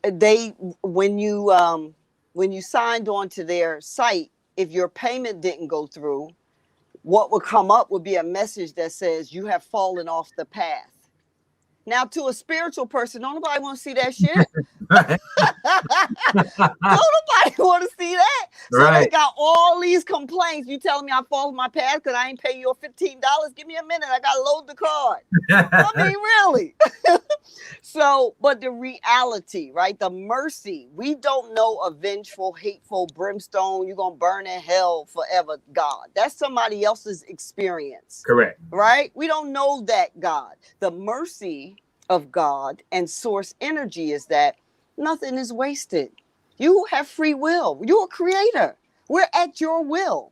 they, when you signed on to their site, if your payment didn't go through, what would come up would be a message that says you have fallen off the path. Now, to a spiritual person, don't nobody want to see that shit. Right. Don't nobody want to see that. So they Right. got all these complaints. You telling me I fall my path because I ain't pay you $15? Give me a minute. I got to load the card. I mean, really. So, but the reality, right? The mercy. We don't know a vengeful, hateful, brimstone, you're going to burn in hell forever, God. That's somebody else's experience. Correct. Right? We don't know that God. The mercy of God and source energy is that nothing is wasted. You have free will. You're a creator. We're at your will.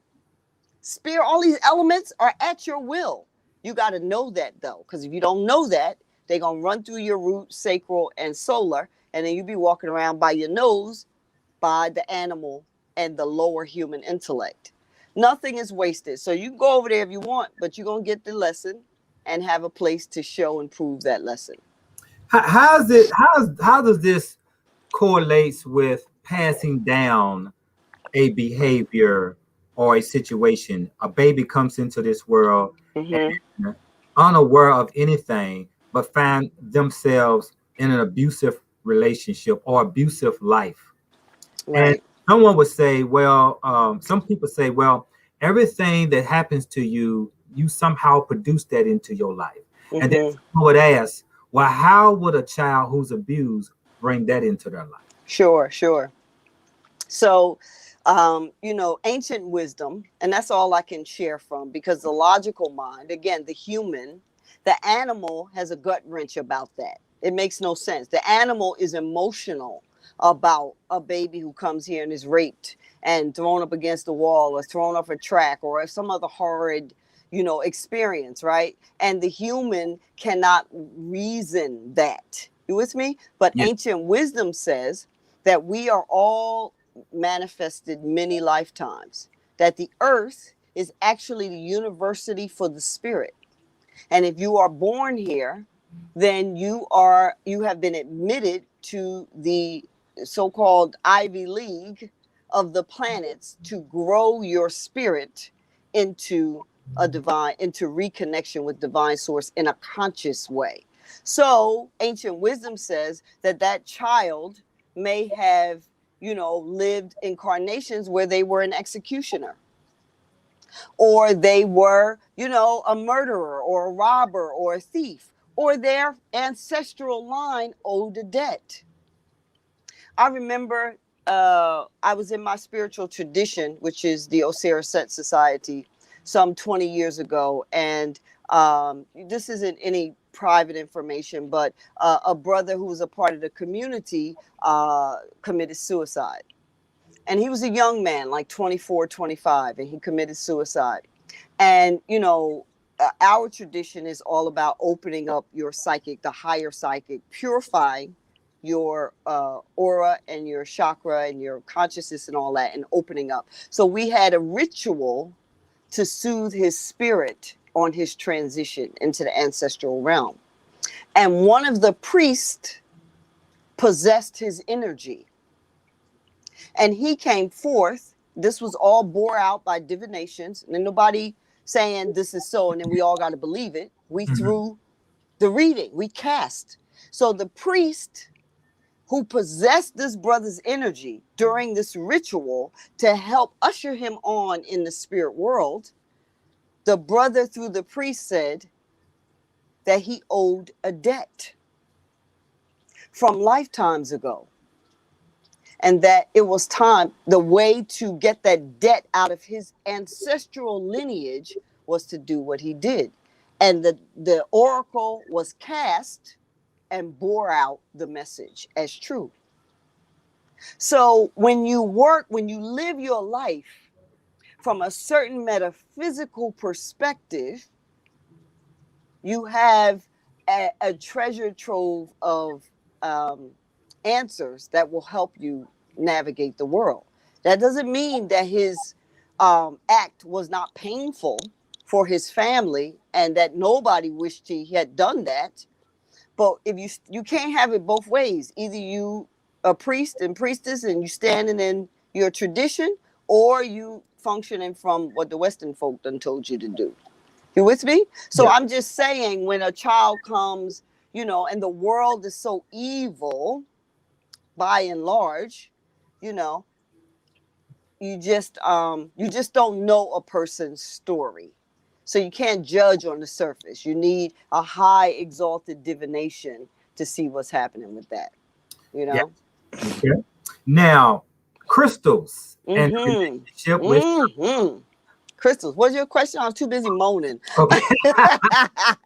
Spirit, all these elements are at your will. You got to know that though, because if you don't know that, they're going to run through your root, sacral, and solar, and then you be walking around by your nose by the animal and the lower human intellect. Nothing is wasted. So you can go over there if you want, but you're going to get the lesson and have a place to show and prove that lesson. How does this correlates with passing down a behavior or a situation? A baby comes into this world and unaware of anything, but find themselves in an abusive relationship or abusive life. Right. And someone would say, well, some people say, well, everything that happens to you, you somehow produce that into your life. And then someone would ask, well, how would a child who's abused bring that into their life? Sure. So, you know, ancient wisdom, and that's all I can share from, because the logical mind, again, the human, the animal has a gut wrench about that. It makes no sense. The animal is emotional about a baby who comes here and is raped and thrown up against the wall or thrown off a track or some other horrid, you know, experience, right? And the human cannot reason that. You with me? But Yeah. ancient wisdom says that we are all manifested many lifetimes, that the earth is actually the university for the spirit. And if you are born here, then you have been admitted to the so-called Ivy League of the planets to grow your spirit into into reconnection with divine source in a conscious way. So ancient wisdom says that that child may have, lived incarnations where they were an executioner, or they were, a murderer or a robber or a thief, or their ancestral line owed a debt. I remember I was in my spiritual tradition, which is the Osiris Set Society, some 20 years ago. And this isn't any private information, but a brother who was a part of the community committed suicide. And he was a young man, like 24, 25, and he committed suicide. And, our tradition is all about opening up your psychic, the higher psychic, purifying your aura and your chakra and your consciousness and all that, and opening up. So we had a ritual to soothe his spirit on his transition into the ancestral realm. And one of the priests possessed his energy. And he came forth. This was all bore out by divinations. And nobody saying this is so, and then we all got to believe it. We threw the reading, we cast. So the priest who possessed this brother's energy during this ritual to help usher him on in the spirit world, the brother through the priest said that he owed a debt from lifetimes ago. And that it was time, the way to get that debt out of his ancestral lineage was to do what he did. And the oracle was cast and bore out the message as true. So when you live your life from a certain metaphysical perspective, you have a treasure trove of answers that will help you navigate the world. That doesn't mean that his act was not painful for his family and that nobody wished he had done that. But if you can't have it both ways. Either you a priest and priestess and you standing in your tradition, or you functioning from what the Western folk done told you to do. You with me? So yeah. I'm just saying, when a child comes, and the world is so evil, by and large, you just don't know a person's story. So you can't judge on the surface. You need a high exalted divination to see what's happening with that. Yeah. Okay. Now, crystals and relationship with crystals. What's your question? I was too busy moaning. Okay.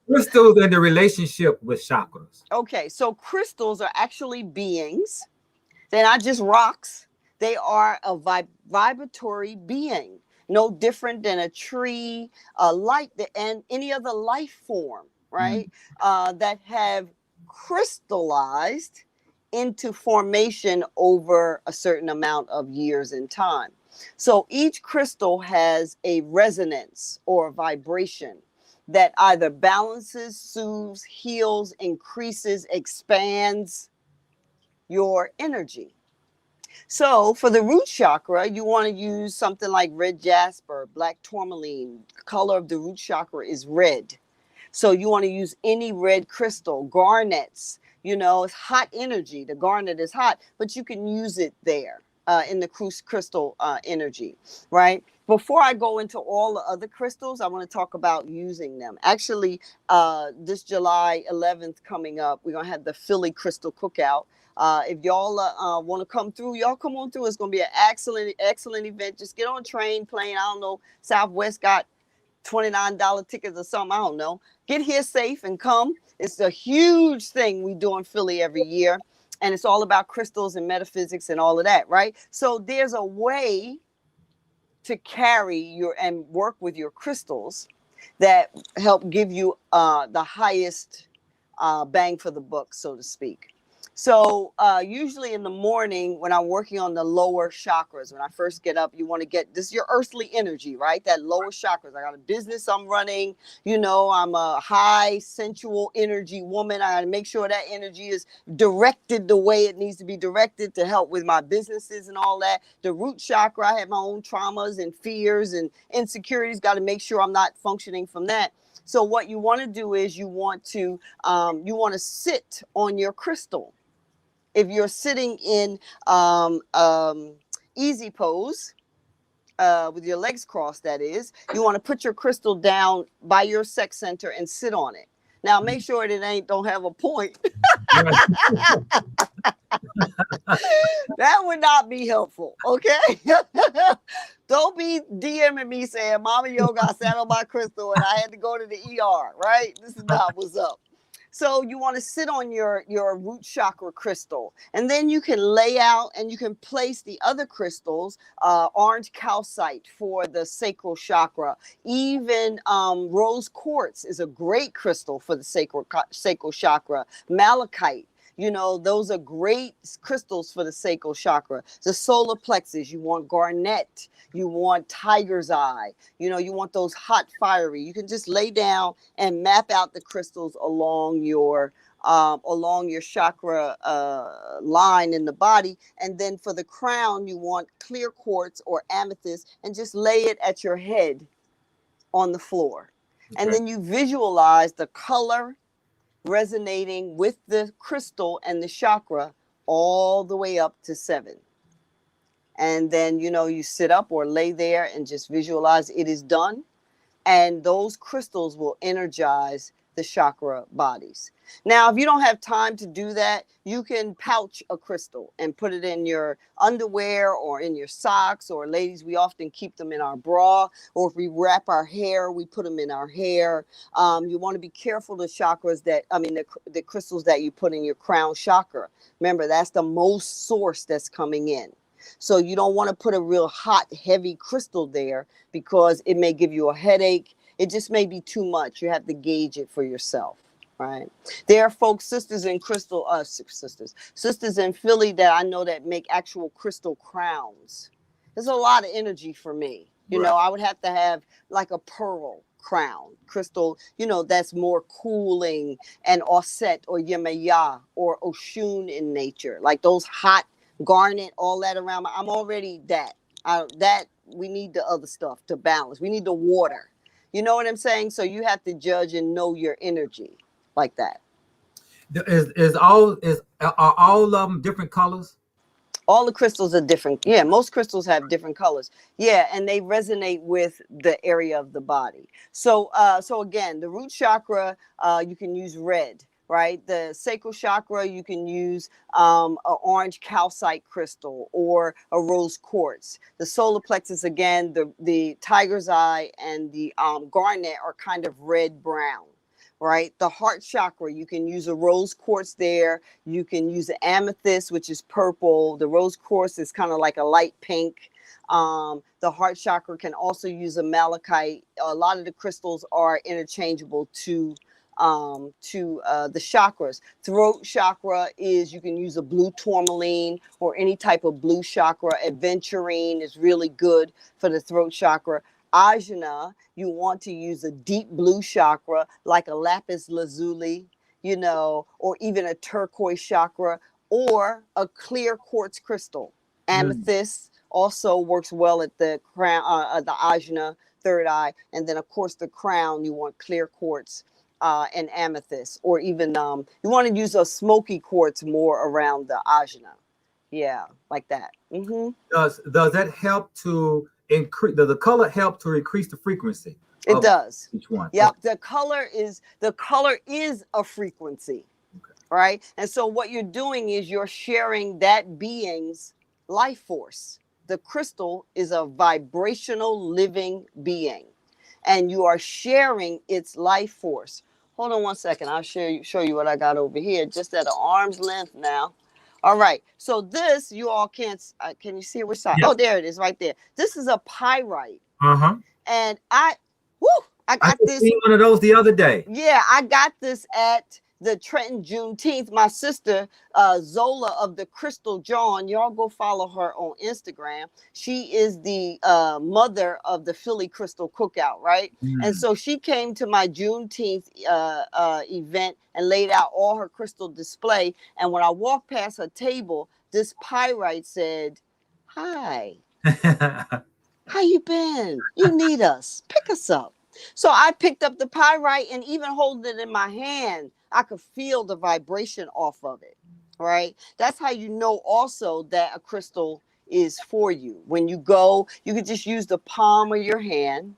Crystals and the relationship with chakras. Okay, so crystals are actually beings. They're not just rocks. They are a vibratory being, no different than a tree, a light, and any other life form, right? That have crystallized into formation over a certain amount of years in time. So each crystal has a resonance or a vibration that either balances, soothes, heals, increases, expands your energy. So for the root chakra, you want to use something like red jasper, black tourmaline. The color of the root chakra is red. So you want to use any red crystal, garnets. It's hot energy. The garnet is hot, but you can use it there in the crystal energy, right? Before I go into all the other crystals, I want to talk about using them. Actually, this July 11th coming up, we're going to have the Philly Crystal Cookout. If y'all want to come through, y'all come on through. It's going to be an excellent event. Just get on a train, plane. I don't know. Southwest got $29 tickets or something. I don't know. Get here safe and come. It's a huge thing we do in Philly every year. And it's all about crystals and metaphysics and all of that, right? So there's a way to carry and work with your crystals that help give you the highest bang for the buck, so to speak. So usually in the morning when I'm working on the lower chakras, when I first get up, you want to get this, your earthly energy, right? That lower chakras. I got a business I'm running, you know, I'm a high sensual energy woman. I got to make sure that energy is directed the way it needs to be directed to help with my businesses and all that. The root chakra, I have my own traumas and fears and insecurities. Got to make sure I'm not functioning from that. So what you want to do is you want to sit on your crystal. If you're sitting in easy pose, with your legs crossed, that is, you want to put your crystal down by your sex center and sit on it. Now, make sure it don't have a point. That would not be helpful, okay? Don't be DMing me saying, Mama Yoga, I sat on my crystal and I had to go to the ER, right? This is not what's up. So you want to sit on your root chakra crystal, and then you can lay out and you can place the other crystals, orange calcite for the sacral chakra. Even rose quartz is a great crystal for the sacral chakra. Malachite. You know, those are great crystals for the sacral chakra. The solar plexus, you want garnet, you want tiger's eye, you know, you want those hot, fiery. You can just lay down and map out the crystals along your chakra line in the body. And then for the crown, you want clear quartz or amethyst, and just lay it at your head on the floor. Okay. And then you visualize the color resonating with the crystal and the chakra all the way up to 7. And then, you know, you sit up or lay there and just visualize it is done. And those crystals will energize the chakra bodies. Now, if you don't have time to do that, you can pouch a crystal and put it in your underwear or in your socks, or ladies, we often keep them in our bra, or if we wrap our hair, we put them in our hair. You want to be careful the chakras the crystals that you put in your crown chakra. Remember, that's the most source that's coming in. So you don't want to put a real hot, heavy crystal there because it may give you a headache. It just may be too much. You have to gauge it for yourself, right? There are folks, sisters in Philly that I know that make actual crystal crowns. There's a lot of energy for me. You know, I would have to have like a pearl crown, crystal, you know, that's more cooling and Osset or Yemaya or Oshun in nature, like those hot garnet, all that around. I'm already that. We need the other stuff to balance. We need the water. You know what I'm saying? So you have to judge and know your energy like that. Are all of them different colors? All the crystals are different. Yeah, most crystals have different colors. Yeah, and they resonate with the area of the body. So again, the root chakra, you can use red. Right, the sacral chakra, you can use an orange calcite crystal or a rose quartz. The solar plexus, again, the tiger's eye and the garnet are kind of red brown. Right, the heart chakra, you can use a rose quartz there. You can use an amethyst, which is purple. The rose quartz is kind of like a light pink. The heart chakra can also use a malachite. A lot of the crystals are interchangeable to the chakras. Throat chakra is, you can use a blue tourmaline or any type of blue chakra. Aventurine is really good for the throat chakra. Ajna, you want to use a deep blue chakra like a lapis lazuli, you know, or even a turquoise chakra, or a clear quartz crystal. Amethyst also works well at the crown, the ajna, third eye. And then of course the crown, you want clear quartz and amethyst, or even you want to use a smoky quartz more around the ajna. Yeah, like that. Mm-hmm. Does that help to increase? Does the color help to increase the frequency? It does. Each one. Yep. Okay. The color is a frequency, okay. Right? And so what you're doing is you're sharing that being's life force. The crystal is a vibrational living being, and you are sharing its life force. Hold on one second. I'll show you what I got over here, just at an arm's length now. All right. So this, you all can't, can you see which side? Yep. Oh, there it is right there. This is a pyrite. Uh-huh. And I got this. I seen one of those the other day. Yeah, I got this at the Trenton Juneteenth, my sister Zola of the Crystal John, y'all go follow her on Instagram. She is the mother of the Philly Crystal Cookout, right? And so she came to my Juneteenth event and laid out all her crystal display. And when I walked past her table, this pyrite said, "Hi, how you been? You need us. Pick us up." So I picked up the pyrite, and even holding it in my hand, I could feel the vibration off of it, right? That's how you know also that a crystal is for you. When you go, you could just use the palm of your hand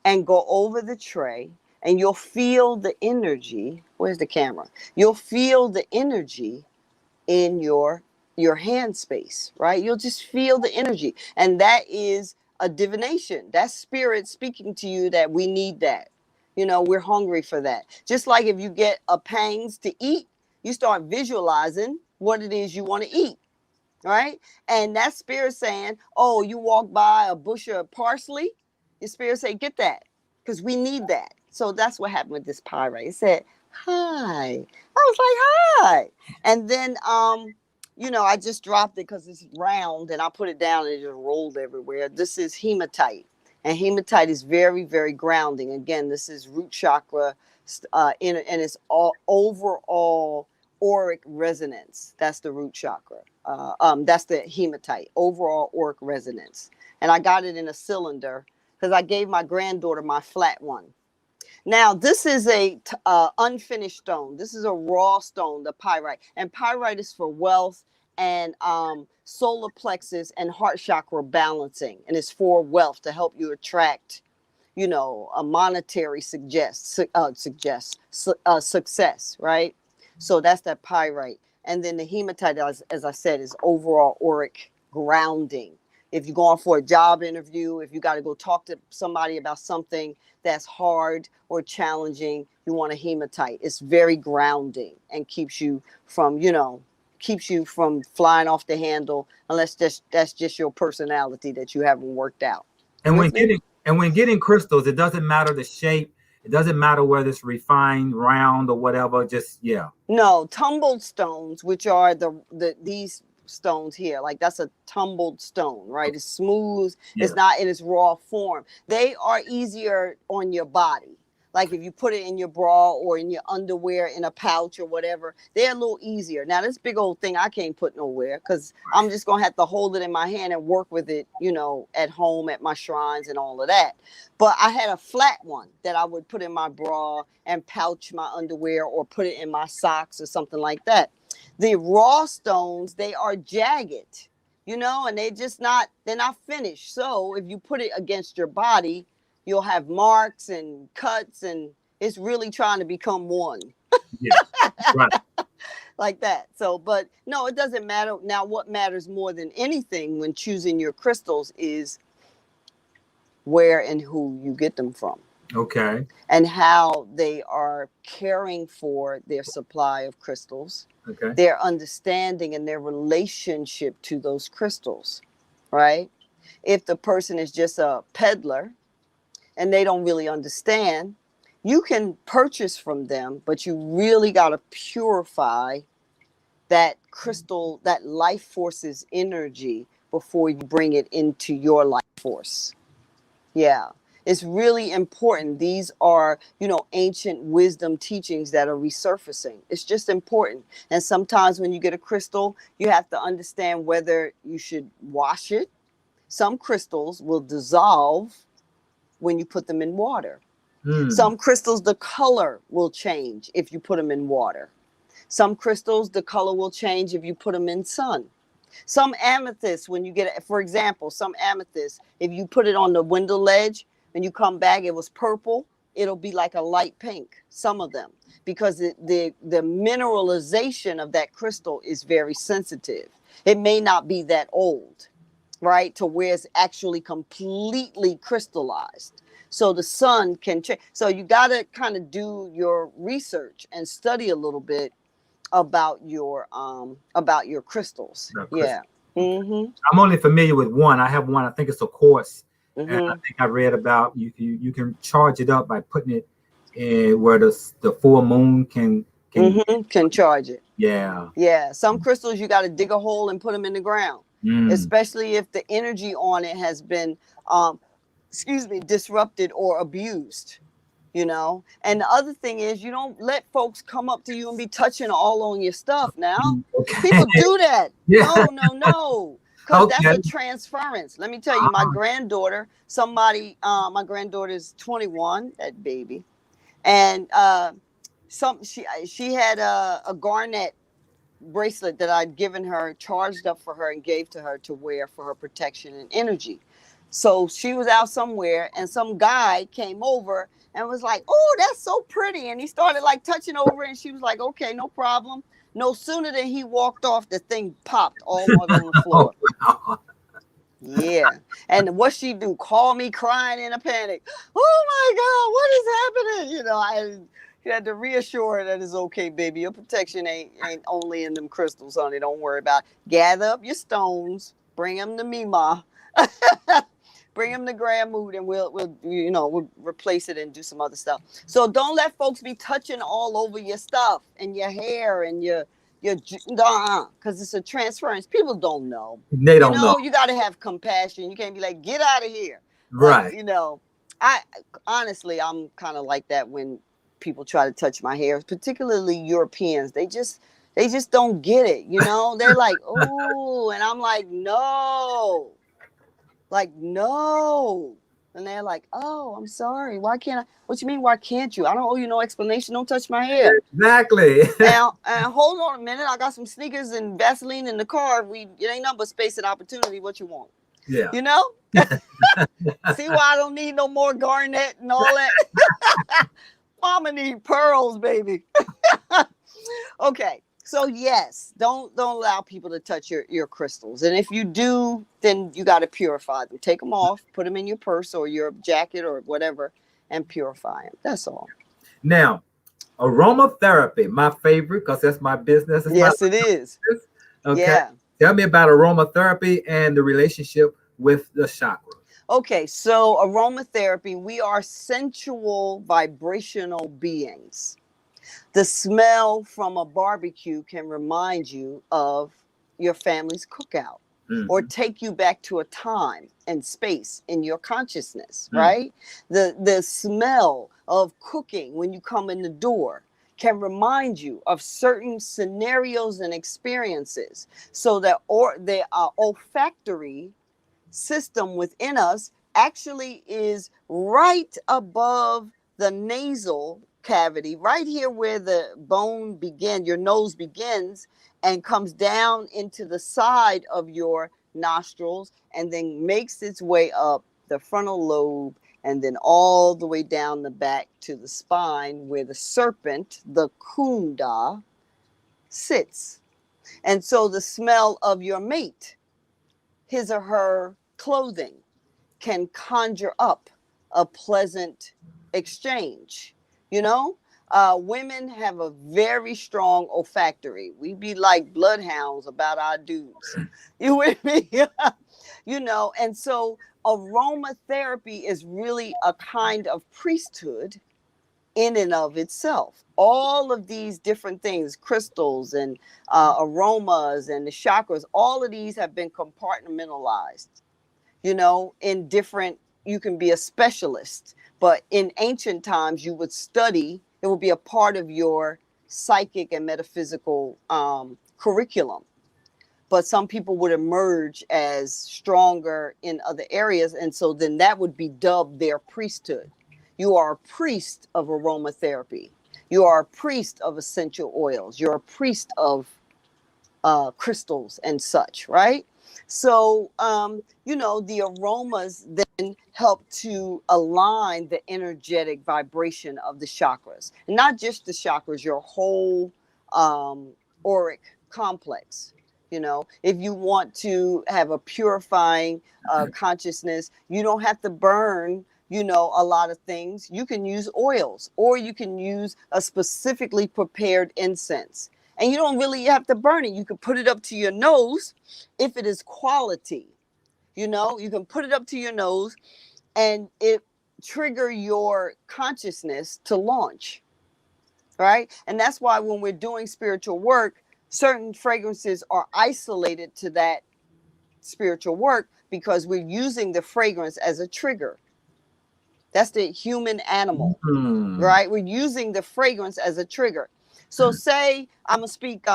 and go over the tray, and you'll feel the energy. Where's the camera? You'll feel the energy in your hand space, right? You'll just feel the energy. And that is a divination. That's spirit speaking to you that we need that. You know, we're hungry for that. Just like if you get a pangs to eat, you start visualizing what it is you want to eat, right? And that spirit saying, oh, you walk by a bush of parsley, your spirit say, get that, because we need that. So that's what happened with this pyrite. It said, hi. I was like, hi. And then you know, I just dropped it because it's round, and I put it down and it just rolled everywhere. This is hematite, and hematite is very, very grounding. Again, this is root chakra, and it's all overall auric resonance. That's the root chakra. That's the hematite, overall auric resonance. And I got it in a cylinder because I gave my granddaughter my flat one. Now, this is a unfinished stone. This is a raw stone, the pyrite. And pyrite is for wealth and solar plexus and heart chakra balancing. And it's for wealth to help you attract, you know, a monetary success, right? So that's that pyrite. And then the hematite, as I said, is overall auric grounding. If you're going for a job interview, if you got to go talk to somebody about something that's hard or challenging, you want a hematite. It's very grounding and keeps you from, you know, keeps you from flying off the handle, unless that's just your personality that you haven't worked out. And when getting crystals, it doesn't matter the shape. It doesn't matter whether it's refined, round, or whatever. Just No, tumbled stones, which are these stones here, like that's a tumbled stone, right? It's smooth. It's not in its raw form. They are easier on your body. Like if you put it in your bra or in your underwear in a pouch or whatever, they're a little easier. Now this big old thing I can't put nowhere because I'm just gonna have to hold it in my hand and work with it, you know, at home at my shrines and all of that. But I had a flat one that I would put in my bra and pouch my underwear or put it in my socks or something like that. The raw stones, they are jagged, you know, and they're not finished. So if you put it against your body, you'll have marks and cuts, and it's really trying to become one. Right. Like that. So, but no, it doesn't matter. Now, what matters more than anything when choosing your crystals is where and who you get them from. Okay. And how they are caring for their supply of crystals. Okay. Their understanding and their relationship to those crystals, right? If the person is just a peddler and they don't really understand, you can purchase from them, but you really got to purify that crystal, that life force's energy before you bring it into your life force. Yeah. It's really important. These are, you know, ancient wisdom teachings that are resurfacing. It's just important. And sometimes when you get a crystal, you have to understand whether you should wash it. Some crystals will dissolve when you put them in water. Some crystals, the color will change if you put them in water. Some crystals, the color will change if you put them in sun. Some amethyst, when you get it, for example, some amethyst, if you put it on the window ledge, when you come back, it was purple, it'll be like a light pink, some of them, because the mineralization of that crystal is very sensitive. It may not be that old, right, to where it's actually completely crystallized. So the sun can change. So you got to kind of do your research and study a little bit about your crystals. Yeah. Mm-hmm. I'm only familiar with one. I have one. I think it's a quartz. And I think I read about you can charge it up by putting it in where the full moon can Can charge it. Yeah. Yeah. Some crystals, you got to dig a hole and put them in the ground, especially if the energy on it has been, disrupted or abused. And the other thing is, you don't let folks come up to you and be touching all on your stuff. Now Okay. people do that. Yeah. No, because that's Okay. a transference. Let me tell you, my granddaughter, my granddaughter is 21, that baby, and she had a garnet bracelet that I'd given her, charged up for her, and gave to her to wear for her protection and energy. So she was out somewhere, and some guy came over and was like, "Oh, that's so pretty," and he started like touching over, and she was like, "Okay, no problem." No sooner than he walked off, the thing popped all on the floor. Oh, wow. Yeah. And what she do? Call me crying in a panic. Oh my God, what is happening? I had to reassure her that it's okay, baby. Your protection ain't only in them crystals, honey. Don't worry about it. Gather up your stones, bring them to me, Ma. Bring them to Grand Mood, and we'll replace it and do some other stuff. So don't let folks be touching all over your stuff and your hair and your because it's a transference. People don't know. They don't know. You got to have compassion. You can't be like, get out of here. Right. I honestly, I'm kind of like that when people try to touch my hair, particularly Europeans. They just don't get it. They're like, oh, and I'm like, no. Like, no. And they're like, oh, I'm sorry. Why can't I? What you mean, why can't you? I don't owe you no explanation. Don't touch my hair. Exactly. Now, hold on a minute. I got some sneakers and Vaseline in the car. It ain't nothing but space and opportunity. What you want? Yeah. See why I don't need no more garnet and all that? Mama need pearls, baby. Okay. So yes, don't allow people to touch your crystals. And if you do, then you got to purify them. Take them off, put them in your purse or your jacket or whatever, and purify them. That's all. Now, aromatherapy, my favorite, because that's my business. Yes, it is. Okay. Yeah. Tell me about aromatherapy and the relationship with the chakra. Okay, so aromatherapy, we are sensual vibrational beings. The smell from a barbecue can remind you of your family's cookout or take you back to a time and space in your consciousness, right? The smell of cooking when you come in the door can remind you of certain scenarios and experiences. So that the olfactory system within us actually is right above the nasal cavity, right here where the bone begins, your nose begins, and comes down into the side of your nostrils and then makes its way up the frontal lobe and then all the way down the back to the spine where the serpent, the kunda, sits. And so the smell of your mate, his or her clothing, can conjure up a pleasant exchange. Women have a very strong olfactory. We be like bloodhounds about our dudes. You with me? And so aromatherapy is really a kind of priesthood in and of itself. All of these different things, crystals and aromas and the chakras, all of these have been compartmentalized, in different, you can be a specialist, but in ancient times you would study, it would be a part of your psychic and metaphysical curriculum. But some people would emerge as stronger in other areas. And so then that would be dubbed their priesthood. You are a priest of aromatherapy. You are a priest of essential oils. You're a priest of crystals and such, right? So, the aromas then help to align the energetic vibration of the chakras. And not just the chakras, your whole auric complex. If you want to have a purifying consciousness, you don't have to burn a lot of things. You can use oils, or you can use a specifically prepared incense. And you don't really have to burn it. You can put it up to your nose if it is quality. You can put it up to your nose and it trigger your consciousness to launch. right? And that's why when we're doing spiritual work, certain fragrances are isolated to that spiritual work because we're using the fragrance as a trigger. That's the human animal, Mm. right? We're using the fragrance as a trigger. So say I'm gonna speak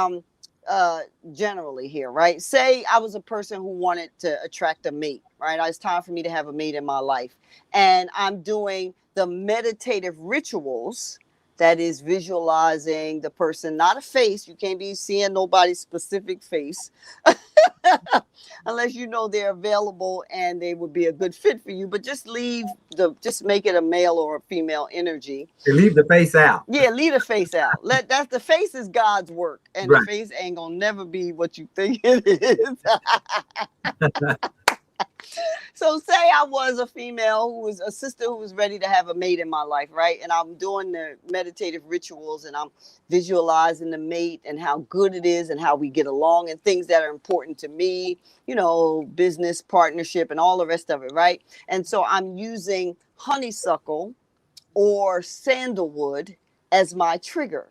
uh generally here, right? Say I was a person who wanted to attract a mate, right? It's time for me to have a mate in my life, and I'm doing the meditative rituals, that is visualizing the person, not a face. You can't be seeing nobody's specific face unless you know they're available and they would be a good fit for you. But just make it a male or a female energy. They leave the face out. Yeah, leave the face out. That's the face is God's work, and the Right. face ain't gonna never be what you think it is. So say I was a female who was a sister who was ready to have a mate in my life, right? And I'm doing the meditative rituals and I'm visualizing the mate and how good it is and how we get along and things that are important to me, business partnership and all the rest of it, right? And so I'm using honeysuckle or sandalwood as my trigger.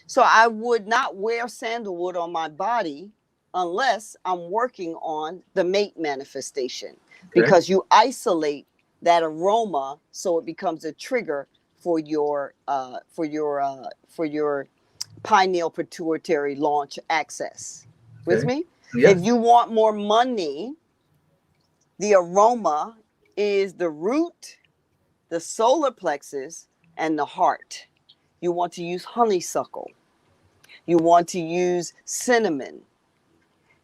So I would not wear sandalwood on my body unless I'm working on the mate manifestation, because you isolate that aroma so it becomes a trigger for your pineal pituitary launch access. With me? Yes. If you want more money, the aroma is the root, the solar plexus, and the heart. You want to use honeysuckle. You want to use cinnamon.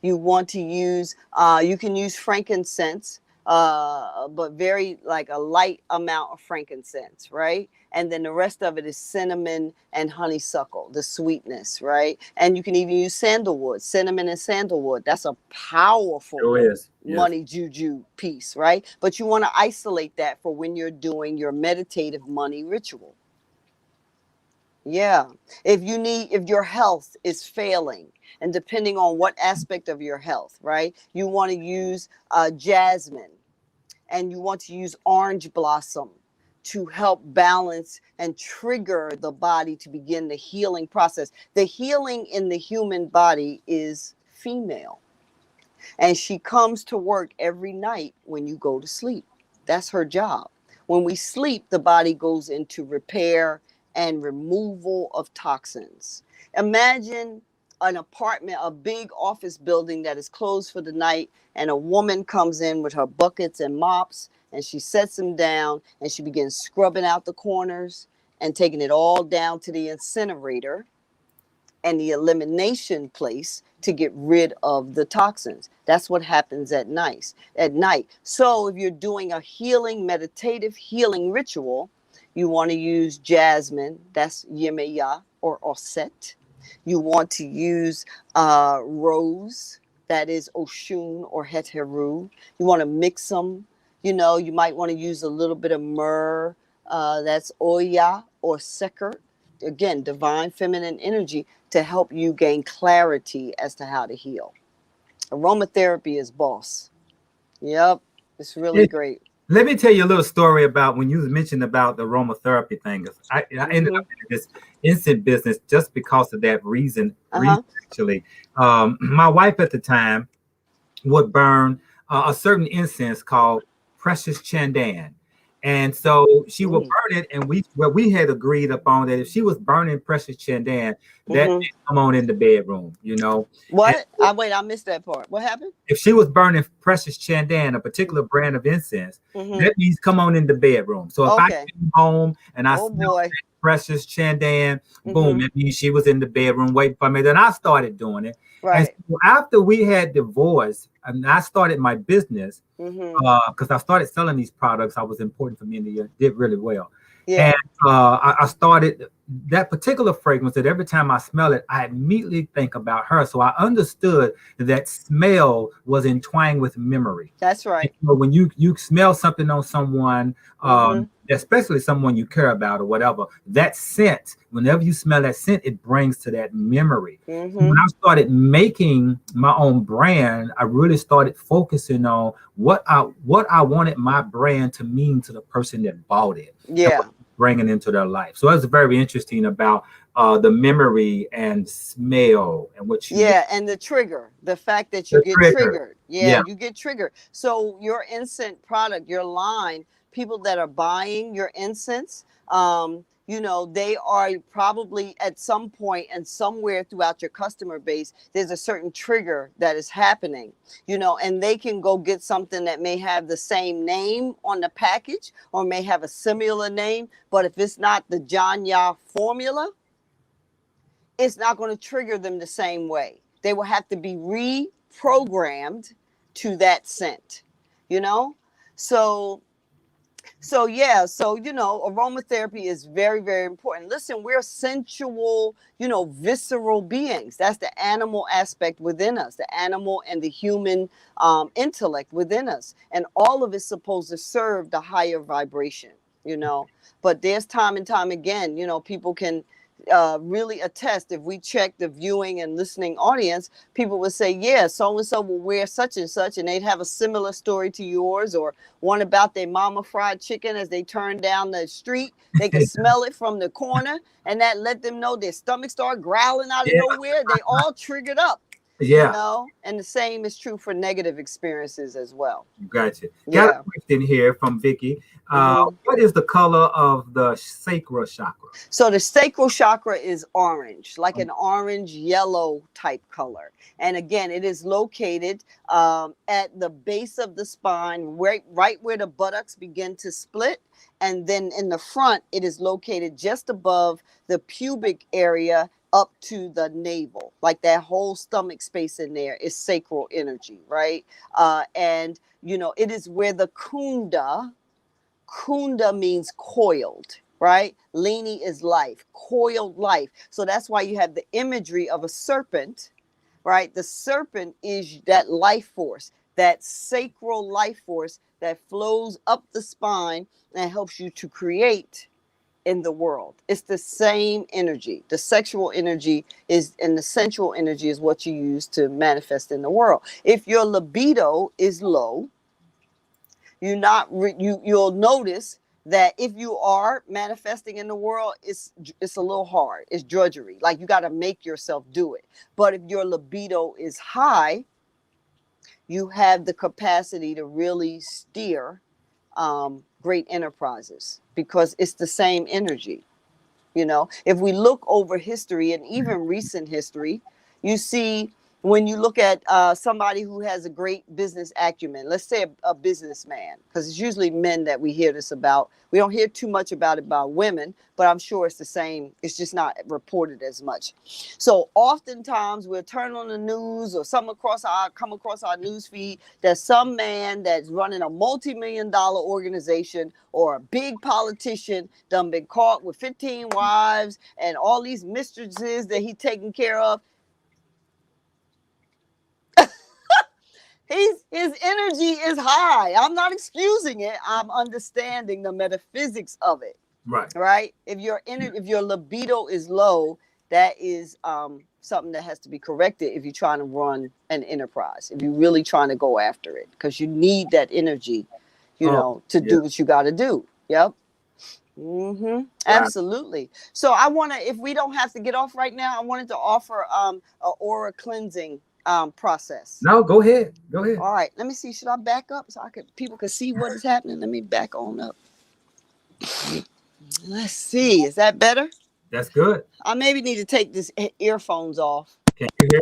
You want to use, you can use frankincense, but very like a light amount of frankincense, right? And then the rest of it is cinnamon and honeysuckle, the sweetness, right? And you can even use sandalwood, cinnamon and sandalwood. That's a powerful money juju piece, right? But you want to isolate that for when you're doing your meditative money ritual. Yeah. If your health is failing, and depending on what aspect of your health, right? You want to use jasmine, and you want to use orange blossom to help balance and trigger the body to begin the healing process. The healing in the human body is female, and she comes to work every night when you go to sleep. That's her job. When we sleep, the body goes into repair and removal of toxins. Imagine an apartment, a big office building that is closed for the night, and a woman comes in with her buckets and mops, and she sets them down, and she begins scrubbing out the corners and taking it all down to the incinerator and the elimination place to get rid of the toxins. That's what happens at night. So if you're doing a meditative healing ritual, you want to use jasmine, that's yemeya or osset. You want to use rose, that is Oshun or Heteru. You want to mix them. You might want to use a little bit of myrrh, that's Oya or Seker. Again, divine feminine energy to help you gain clarity as to how to heal. Aromatherapy is boss. Yep, it's really great. Let me tell you a little story about when you mentioned about the aromatherapy thing. I ended up in this incense business just because of that reason. Actually, my wife at the time would burn a certain incense called Precious Chandan. And so she would burn it, and we had agreed upon that if she was burning Precious Chandan, that didn't come on in the bedroom, What? I missed that part. What happened? If she was burning Precious Chandan, a particular brand of incense, that means come on in the bedroom. So if I came home and I smelled Precious Chandan, boom, it means she was in the bedroom waiting for me. Then I started doing it. Right. And so after we had divorced, and I started my business, because I started selling these products. I was important for me in the year, did really well. Yeah. And I started that particular fragrance that every time I smell it, I immediately think about her. So I understood that smell was entwined with memory. That's right. And so when you smell something on someone, especially someone you care about or whatever, that scent, whenever you smell that scent, it brings to that memory. When I started making my own brand, I really started focusing on what I wanted my brand to mean to the person that bought it. Yeah. Bringing into their life. So it's very interesting about the memory and smell and what you Yeah, and the trigger, the fact that you the get trigger. triggered. Yeah, Yeah. you get triggered. So your incense product, your line, people that are buying your incense, they are probably at some point and somewhere throughout your customer base, there's a certain trigger that is happening, and they can go get something that may have the same name on the package or may have a similar name, but if it's not the John Yah formula, it's not going to trigger them the same way. They will have to be reprogrammed to that scent, you know? So aromatherapy is very, very important. Listen, we're sensual, visceral beings. That's the animal aspect within us, the animal and the human intellect within us. And all of it's supposed to serve the higher vibration, but there's time and time again, people can really attest. If we check the viewing and listening audience, people would say, yeah, so and so will wear such and such, and they'd have a similar story to yours, or one about their mama fried chicken as they turn down the street. They could smell it from the corner, and that let them know their stomach start growling out of Yeah. nowhere. They all triggered up, Yeah. and the same is true for negative experiences as well. Gotcha. Got Yeah. a question here from Vicky. Mhm. What is the color of the sacral chakra? So the sacral chakra is orange, like an orange yellow type color. And again, it is located at the base of the spine, right where the buttocks begin to split. And then in the front, it is located just above the pubic area up to the navel. Like that whole stomach space in there is sacral energy, right? And, it is where the kunda means coiled, right? Lini is life, coiled life. So that's why you have the imagery of a serpent, right? The serpent is that life force, that sacral life force that flows up the spine and helps you to create in the world. It's the same energy. The sexual energy is, and the sensual energy is what you use to manifest in the world. If your libido is low, you'll notice that if you are manifesting in the world, it's a little hard. It's drudgery. Like you got to make yourself do it. But if your libido is high, you have the capacity to really steer great enterprises because it's the same energy. If we look over history and even recent history, you see, when you look at somebody who has a great business acumen, let's say a businessman, because it's usually men that we hear this about. We don't hear too much about it by women, but I'm sure it's the same. It's just not reported as much. So oftentimes we'll turn on the news or come across our news feed that some man that's running a multi-million-dollar organization or a big politician done been caught with 15 wives and all these mistresses that he taking care of. His energy is high. I'm not excusing it. I'm understanding the metaphysics of it. Right. Right. If your libido is low, that is something that has to be corrected if you're trying to run an enterprise. If you're really trying to go after it, because you need that energy, to do what you got to do. Yep. Mm-hmm. Absolutely. So if we don't have to get off right now, I wanted to offer an aura cleansing process. No, go ahead. Go ahead. All right. Let me see. Should I back up so people can see what is happening? Let me back on up. Let's see. Is that better? That's good. I maybe need to take this earphones off. Can you hear?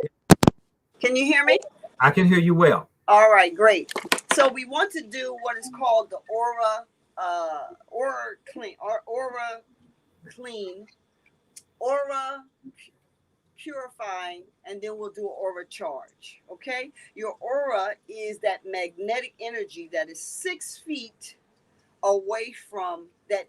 Can you hear me? I can hear you well. All right, great. So we want to do what is called the aura purifying, and then we'll do an aura charge. Okay, your aura is that magnetic energy that is 6 feet away from that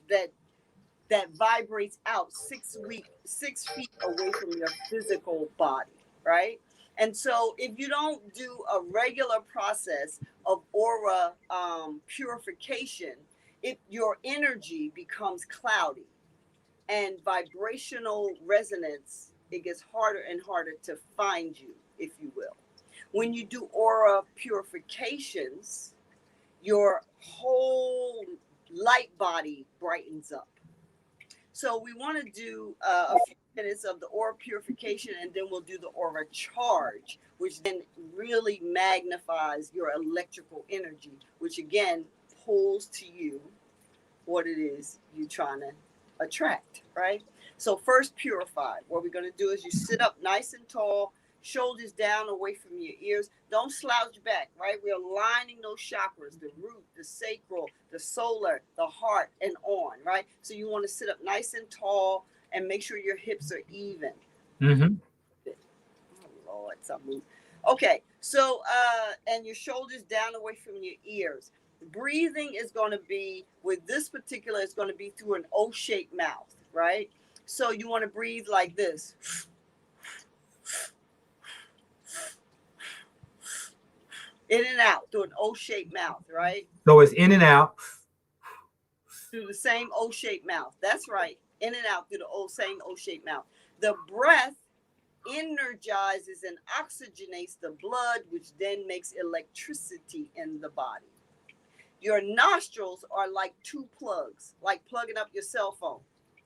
vibrates out 6 feet away from your physical body, right? And so if you don't do a regular process of aura purification, your energy becomes cloudy, and vibrational resonance, it gets harder and harder to find you, if you will. When you do aura purifications, your whole light body brightens up. So we want to do a few minutes of the aura purification, and then we'll do the aura charge, which then really magnifies your electrical energy, which again pulls to you what it is you're trying to attract, right? So first purify. What we're going to do is you sit up nice and tall, shoulders down away from your ears. Don't slouch back, right? We're aligning those chakras, the root, the sacral, the solar, the heart, and on, right? So you want to sit up nice and tall and make sure your hips are even. Mm-hmm. Oh, Lord, something. Okay, so, and your shoulders down away from your ears. Breathing is going to be, with this particular, it's going to be through an O-shaped mouth, right? So you want to breathe like this. In and out through an O-shaped mouth, right? So it's in and out. Through the same O-shaped mouth. That's right. In and out through the same O-shaped mouth. The breath energizes and oxygenates the blood, which then makes electricity in the body. Your nostrils are like two plugs, like plugging up your cell phone.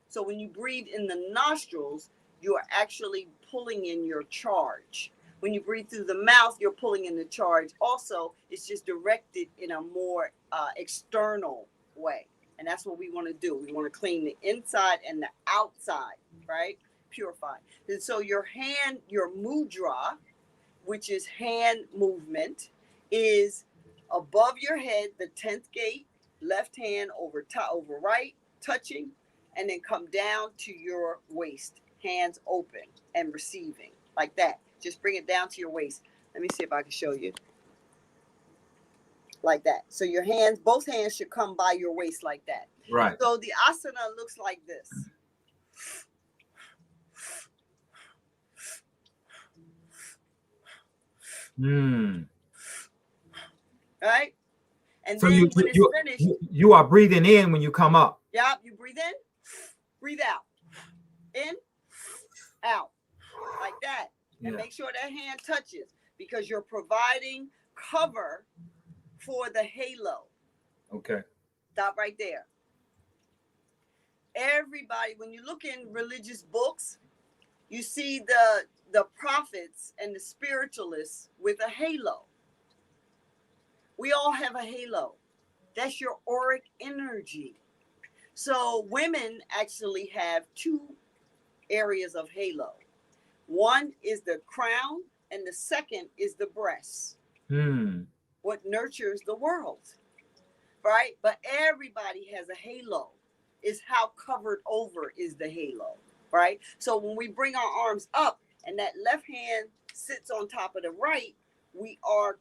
So when you breathe in the nostrils, you are actually pulling in your charge. When you breathe through the mouth, you're pulling in the charge. Also, it's just directed in a more external way. And that's what we want to do. We want to clean the inside and the outside, right? Purify. And so your hand, your mudra, which is hand movement, is above your head, the 10th gate, left hand over right, touching, and then come down to your waist, hands open and receiving, like that. Just bring it down to your waist. Let me see if I can show you. Like that. So your hands, both hands should come by your waist like that. Right. So the asana looks like this. Right? And so then you, when you, it's finished, you are breathing in when you come up. yeah, you breathe in, breathe out. In, out. Like that. And make sure that hand touches, because you're providing cover for the halo. Okay. Stop right there. Everybody, when you look in religious books, you see the prophets and the spiritualists with a halo. We all have a halo. That's your auric energy. So women actually have two areas of halo. One is the crown, and the second is the breast. What nurtures the world, right? But everybody has a halo. It's how covered over is the halo, right? So when we bring our arms up and that left hand sits on top of the right, we are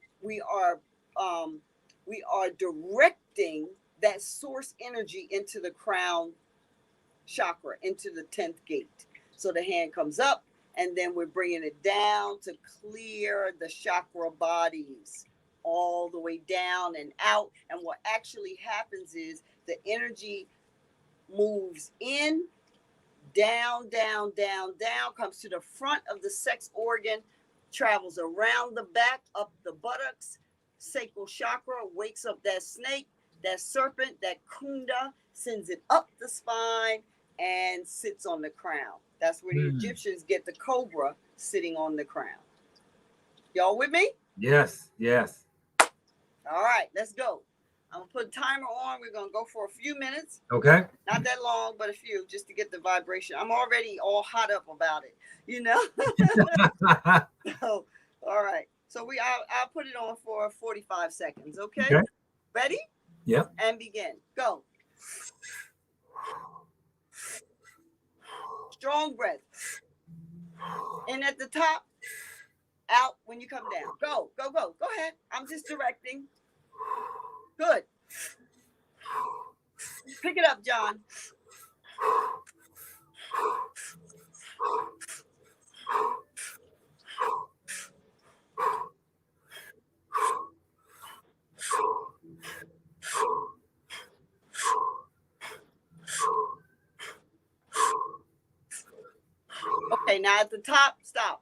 directing that source energy into the crown chakra, into the 10th gate. So the hand comes up, and then we're bringing it down to clear the chakra bodies all the way down and out. And what actually happens is the energy moves in, down, down, down, down, comes to the front of the sex organ, travels around the back, up the buttocks, sacral chakra, wakes up that snake, that serpent, that kunda, sends it up the spine and sits on the crown. That's where the Egyptians get the cobra, sitting on the crown. Y'all with me? Yes, yes. All right, let's go. I'm going to put a timer on. We're going to go for a few minutes. Okay. Not that long, but a few, just to get the vibration. I'm already all hot up about it, you know? So, all right. So I'll put it on for 45 seconds, okay? Ready? Yep. And begin. Go. Strong breath. In at the top, out when you come down. Go, go, go. Go ahead. I'm just directing. Good. Pick it up, John. Okay, now at the top, stop.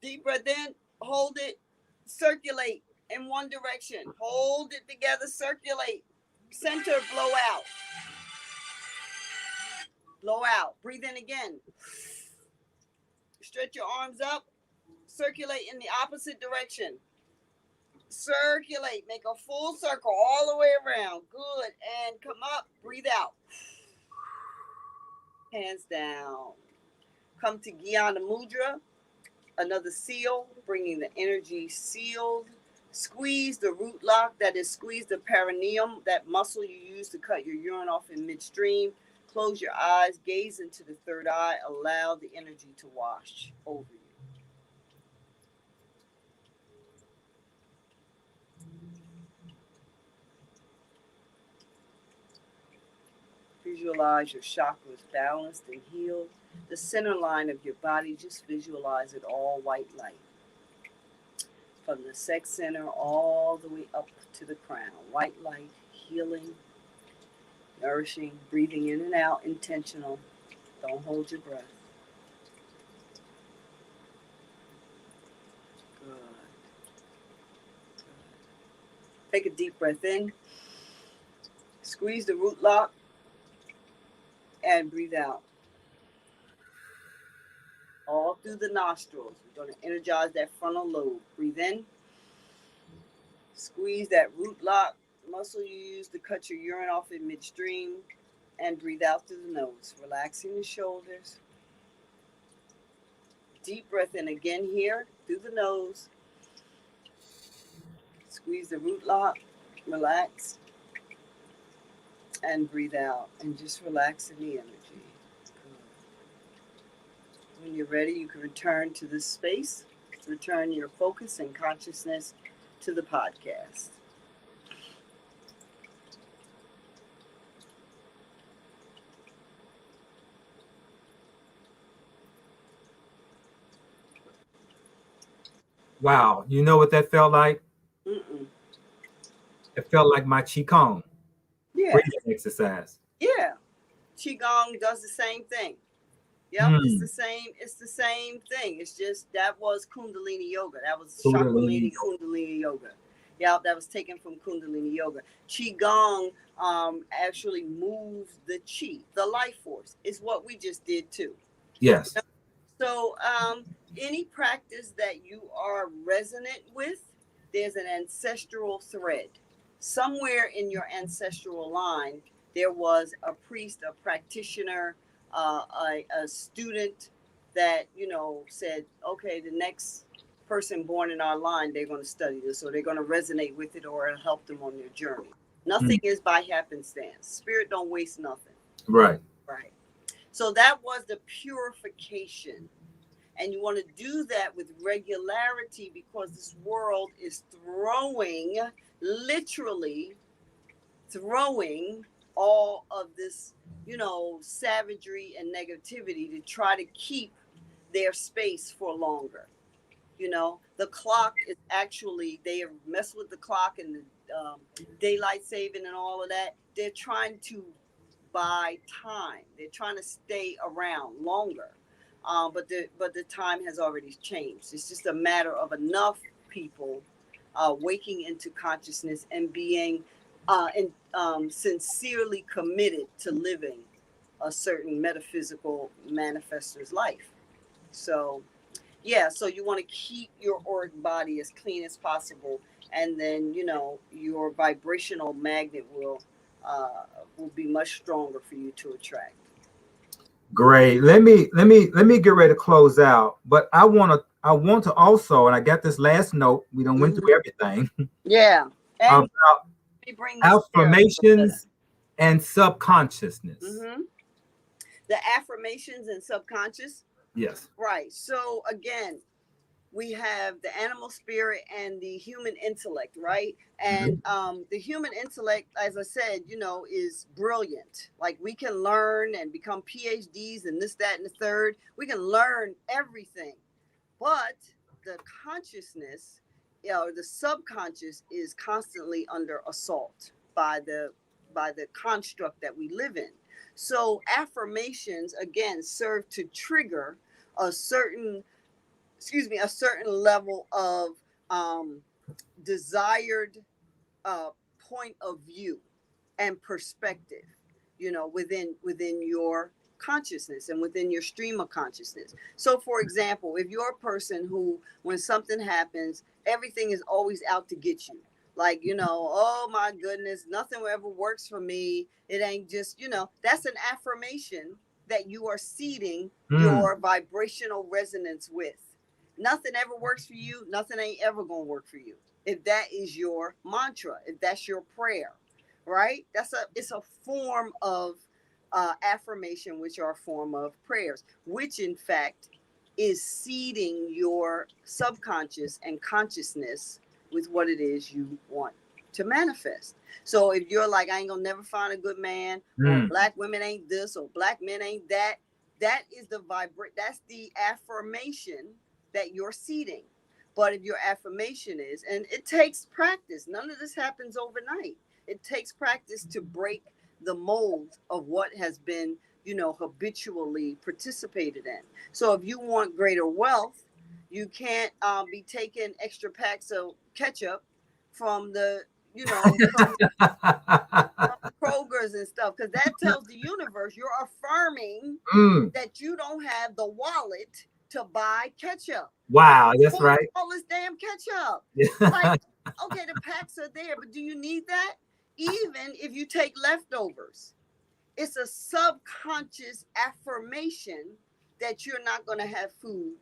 Deep breath in, hold it, circulate in one direction. Hold it together, circulate. Center, blow out. Blow out. Breathe in again. Stretch your arms up. Circulate in the opposite direction. Circulate. Make a full circle all the way around. Good. And come up. Breathe out. Hands down. Come to Jnana Mudra. Another seal, bringing the energy sealed. Squeeze the root lock, that is, squeeze the perineum, that muscle you use to cut your urine off in midstream. Close your eyes, gaze into the third eye, allow the energy to wash over you. Visualize your chakras balanced and healed. The center line of your body, just visualize it all white light. From the sex center all the way up to the crown. White light, healing, nourishing, breathing in and out, intentional. Don't hold your breath. Good. Good. Take a deep breath in. Squeeze the root lock and breathe out. All through the nostrils. We're going to energize that frontal lobe. Breathe in. Squeeze that root lock muscle you use to cut your urine off in midstream, and breathe out through the nose, relaxing the shoulders. Deep breath in again here through the nose. Squeeze the root lock, relax, and breathe out, and just relax in the energy. Good. When you're ready, you can return to this space, return your focus and consciousness to the podcast. Wow. You know what that felt like? Mm-mm. It felt like my Qigong Yeah. breathing exercise. Yeah. Qigong does the same thing. Yep, It's the same. It's the same thing. It's just that was Kundalini yoga. That was Kundalini yoga. Yeah, that was taken from Kundalini yoga. Qigong actually moves the chi, the life force. Is what we just did too. Yes. So any practice that you are resonant with, there's an ancestral thread. Somewhere in your ancestral line, there was a priest, a practitioner, a student that, said, okay, the next person born in our line, they're going to study this, or they're going to resonate with it, or it'll help them on their journey. Nothing is by happenstance. Spirit don't waste nothing. Right. Right. So that was the purification. And you want to do that with regularity, because this world is literally throwing all of this, savagery and negativity to try to keep their space for longer. The clock is actually, they have messed with the clock and the daylight saving and all of that. They're trying to buy time. They're trying to stay around longer. But the time has already changed. It's just a matter of enough people waking into consciousness and being sincerely committed to living a certain metaphysical manifestor's life. So, yeah, so you want to keep your auric body as clean as possible, and then your vibrational magnet will be much stronger for you to attract. Great. Let me get ready to close out. But I want to also, and I got this last note. We don't went through everything. Yeah. And about affirmations and subconsciousness. Mm-hmm. The affirmations and subconscious. Yes. Right. So again, we have the animal spirit and the human intellect, right? And the human intellect, as I said, is brilliant. Like, we can learn and become PhDs and this, that, and the third. We can learn everything. But the consciousness, the subconscious, is constantly under assault by the construct that we live in. So affirmations, again, serve to trigger a certain level of desired point of view and perspective, within your consciousness and within your stream of consciousness. So, for example, if you're a person who, when something happens, everything is always out to get you. Like, oh my goodness, nothing ever works for me. It ain't just, that's an affirmation that you are seeding your vibrational resonance with. Nothing ever works for you. Nothing ain't ever going to work for you. If that is your mantra, if that's your prayer, right? It's a form of affirmation, which are a form of prayers, which in fact is seeding your subconscious and consciousness with what it is you want to manifest. So if you're like, I ain't gonna never find a good man, or black women ain't this, or black men ain't that, that is that's the affirmation that you're seeding. But if your affirmation is, and it takes practice, none of this happens overnight. It takes practice to break the mold of what has been, habitually participated in. So if you want greater wealth, you can't be taking extra packs of ketchup from the, from Kroger's and stuff, because that tells the universe you're affirming that you don't have the wallet to buy ketchup. Wow, that's right. All this damn ketchup. Like, okay, the packs are there, but do you need that? Even if you take leftovers, it's a subconscious affirmation that you're not going to have food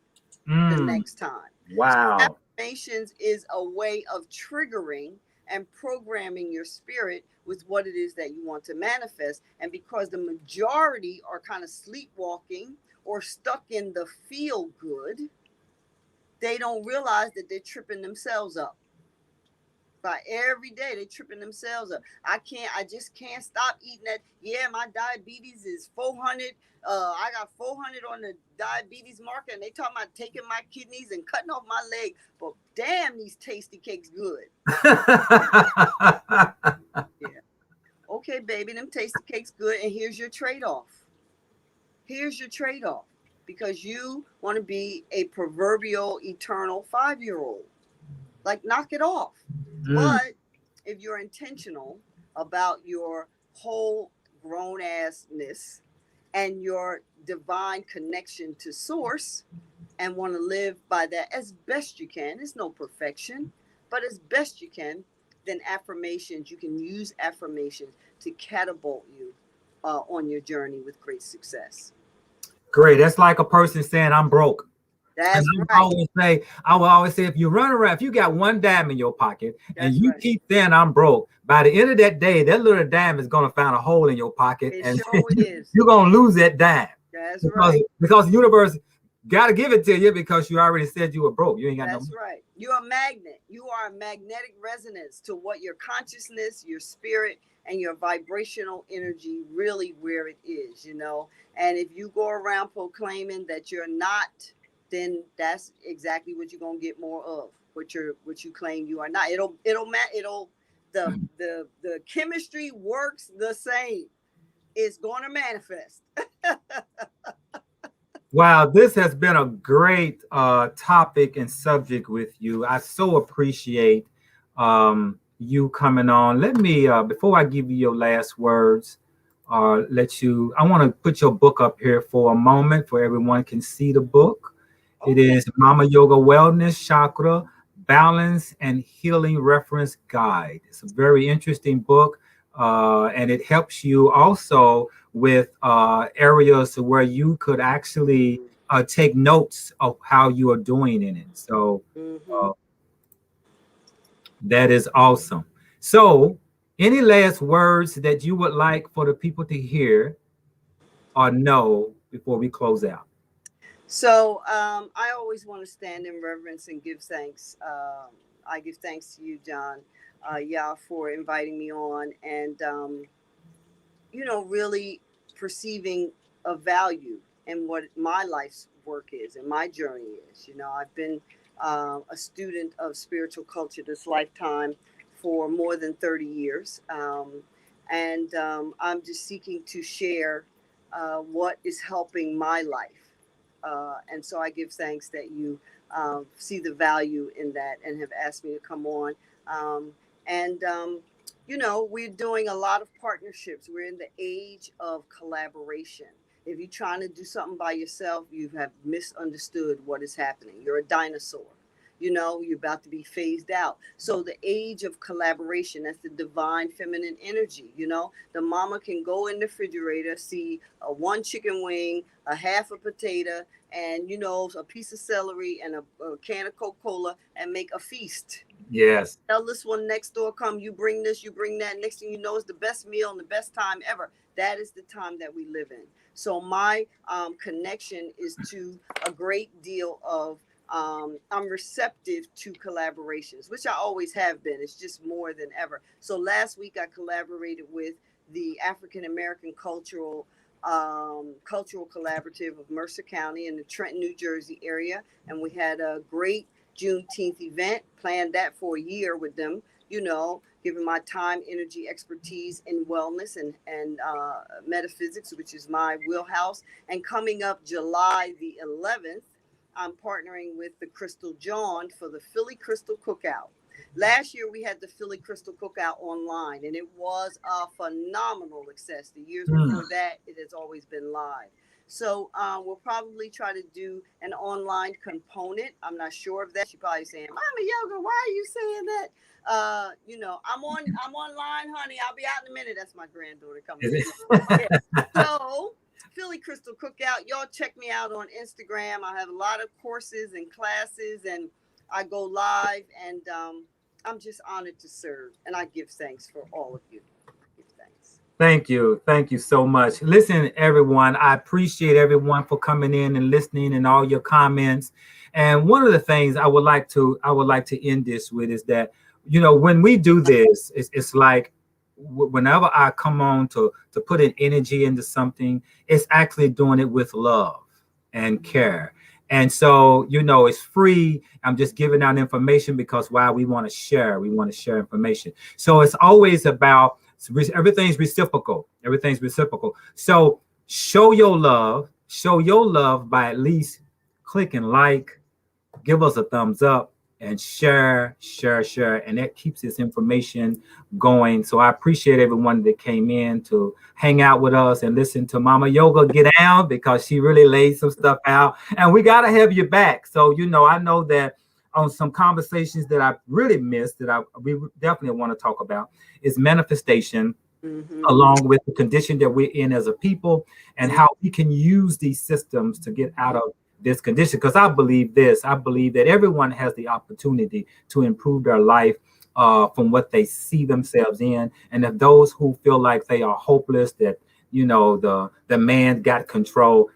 the next time. Wow. So affirmations is a way of triggering and programming your spirit with what it is that you want to manifest. And because the majority are kind of sleepwalking or stuck in the feel good, they don't realize that they're tripping themselves up. By every day they're tripping themselves up. I just can't stop eating that. Yeah, my diabetes is 400. I got 400 on the diabetes marker, and they talking about taking my kidneys and cutting off my leg. But damn, these tasty cakes good. Yeah. Okay, baby, them tasty cakes good, and here's your trade-off. Here's your trade-off. Because you want to be a proverbial eternal 5-year-old. Like, knock it off. But if you're intentional about your whole grown assness and your divine connection to source and want to live by that as best you can, it's no perfection, but as best you can, then you can use affirmations to catapult you on your journey with great success. Great. That's like a person saying, I'm broke. That's right. I will always say, if you run around, if you got one dime in your pocket and you keep saying I'm broke, by the end of that day, that little dime is going to find a hole in your pocket, and you're going to lose that dime. That's right. Because the universe got to give it to you because you already said you were broke. You ain't got That's right. You're a magnet. You are a magnetic resonance to what your consciousness, your spirit, and your vibrational energy really where it is, And if you go around proclaiming that you're not, then that's exactly what you're gonna get more of. What you claim you are not. The chemistry works the same. It's gonna manifest. Wow, this has been a great topic and subject with you. I so appreciate you coming on. Let me before I give you your last words, I want to put your book up here for a moment for everyone can see the book. It is Mama Yoga Wellness Chakra Balance and Healing Reference Guide. It's a very interesting book, and it helps you also with areas where you could actually take notes of how you are doing in it. So that is awesome. So any last words that you would like for the people to hear or know before we close out? So I always want to stand in reverence and give thanks. I give thanks to you, John, for inviting me on and, really perceiving a value in what my life's work is and my journey is. I've been a student of spiritual culture this lifetime for more than 30 years. And I'm just seeking to share what is helping my life. And so I give thanks that you see the value in that and have asked me to come on. We're doing a lot of partnerships. We're in the age of collaboration. If you're trying to do something by yourself, you have misunderstood what is happening. You're a dinosaur. You're about to be phased out. So the age of collaboration, that's the divine feminine energy. The mama can go in the refrigerator, see a one chicken wing, a half a potato, and a piece of celery and a can of Coca-Cola, and make a feast. Yes. Tell this one next door, come, you bring this, you bring that. Next thing you know, it's the best meal and the best time ever. That is the time that we live in. So my connection is to a great deal of I'm receptive to collaborations, which I always have been. It's just more than ever. So last week I collaborated with the African American Cultural Collaborative of Mercer County in the Trenton, New Jersey area, and we had a great Juneteenth event. Planned that for a year with them. Giving my time, energy, expertise in wellness and metaphysics, which is my wheelhouse. And coming up July the 11th. I'm partnering with the Crystal John for the Philly Crystal Cookout. Last year, we had the Philly Crystal Cookout online, and it was a phenomenal success. The years before that, it has always been live. So we'll probably try to do an online component. I'm not sure of that. She's probably saying, Mama Yoga, why are you saying that? I'm online, honey. I'll be out in a minute. That's my granddaughter coming. Yeah. So Philly Crystal Cookout. Y'all check me out on Instagram. I have a lot of courses and classes, and I go live, and I'm just honored to serve, and I give thanks for all of you. Give thanks. Thank you. Thank you so much. Listen, everyone, I appreciate everyone for coming in and listening and all your comments. And one of the things I would like to end this with is that, when we do this, it's like, whenever I come on to put an energy into something, it's actually doing it with love and care. And so, it's free. I'm just giving out information because we want to share information. So it's always about, everything's reciprocal. So show your love by at least clicking like, give us a thumbs up, and share, and that keeps this information going. So I appreciate everyone that came in to hang out with us and listen to Mama Yoga get down, because she really laid some stuff out, and we got to have you back. So, I know that on some conversations that I really missed that we definitely want to talk about is manifestation, along with the condition that we're in as a people, and how we can use these systems to get out of this condition. Because I believe that everyone has the opportunity to improve their life from what they see themselves in. And if those who feel like they are hopeless, that the man got control,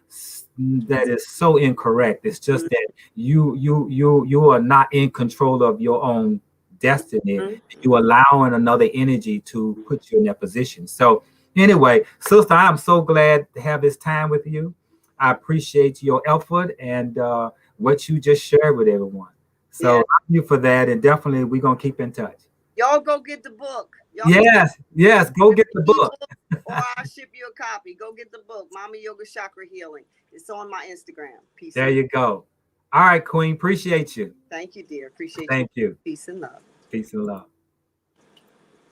that is so incorrect. It's just that you are not in control of your own destiny. You allowing another energy to put you in that position. So anyway, sister, I'm so glad to have this time with you. I appreciate your effort and what you just shared with everyone. So thank you for that. And definitely we're going to keep in touch. Y'all go get the book. Yes, go get the book. Or I'll ship you a copy. Go get the book, Mama Yoga Chakra Healing. It's on my Instagram. Peace. There you go. All right, Queen. Appreciate you. Thank you, dear. Appreciate you. Thank you. Peace and love. Peace and love.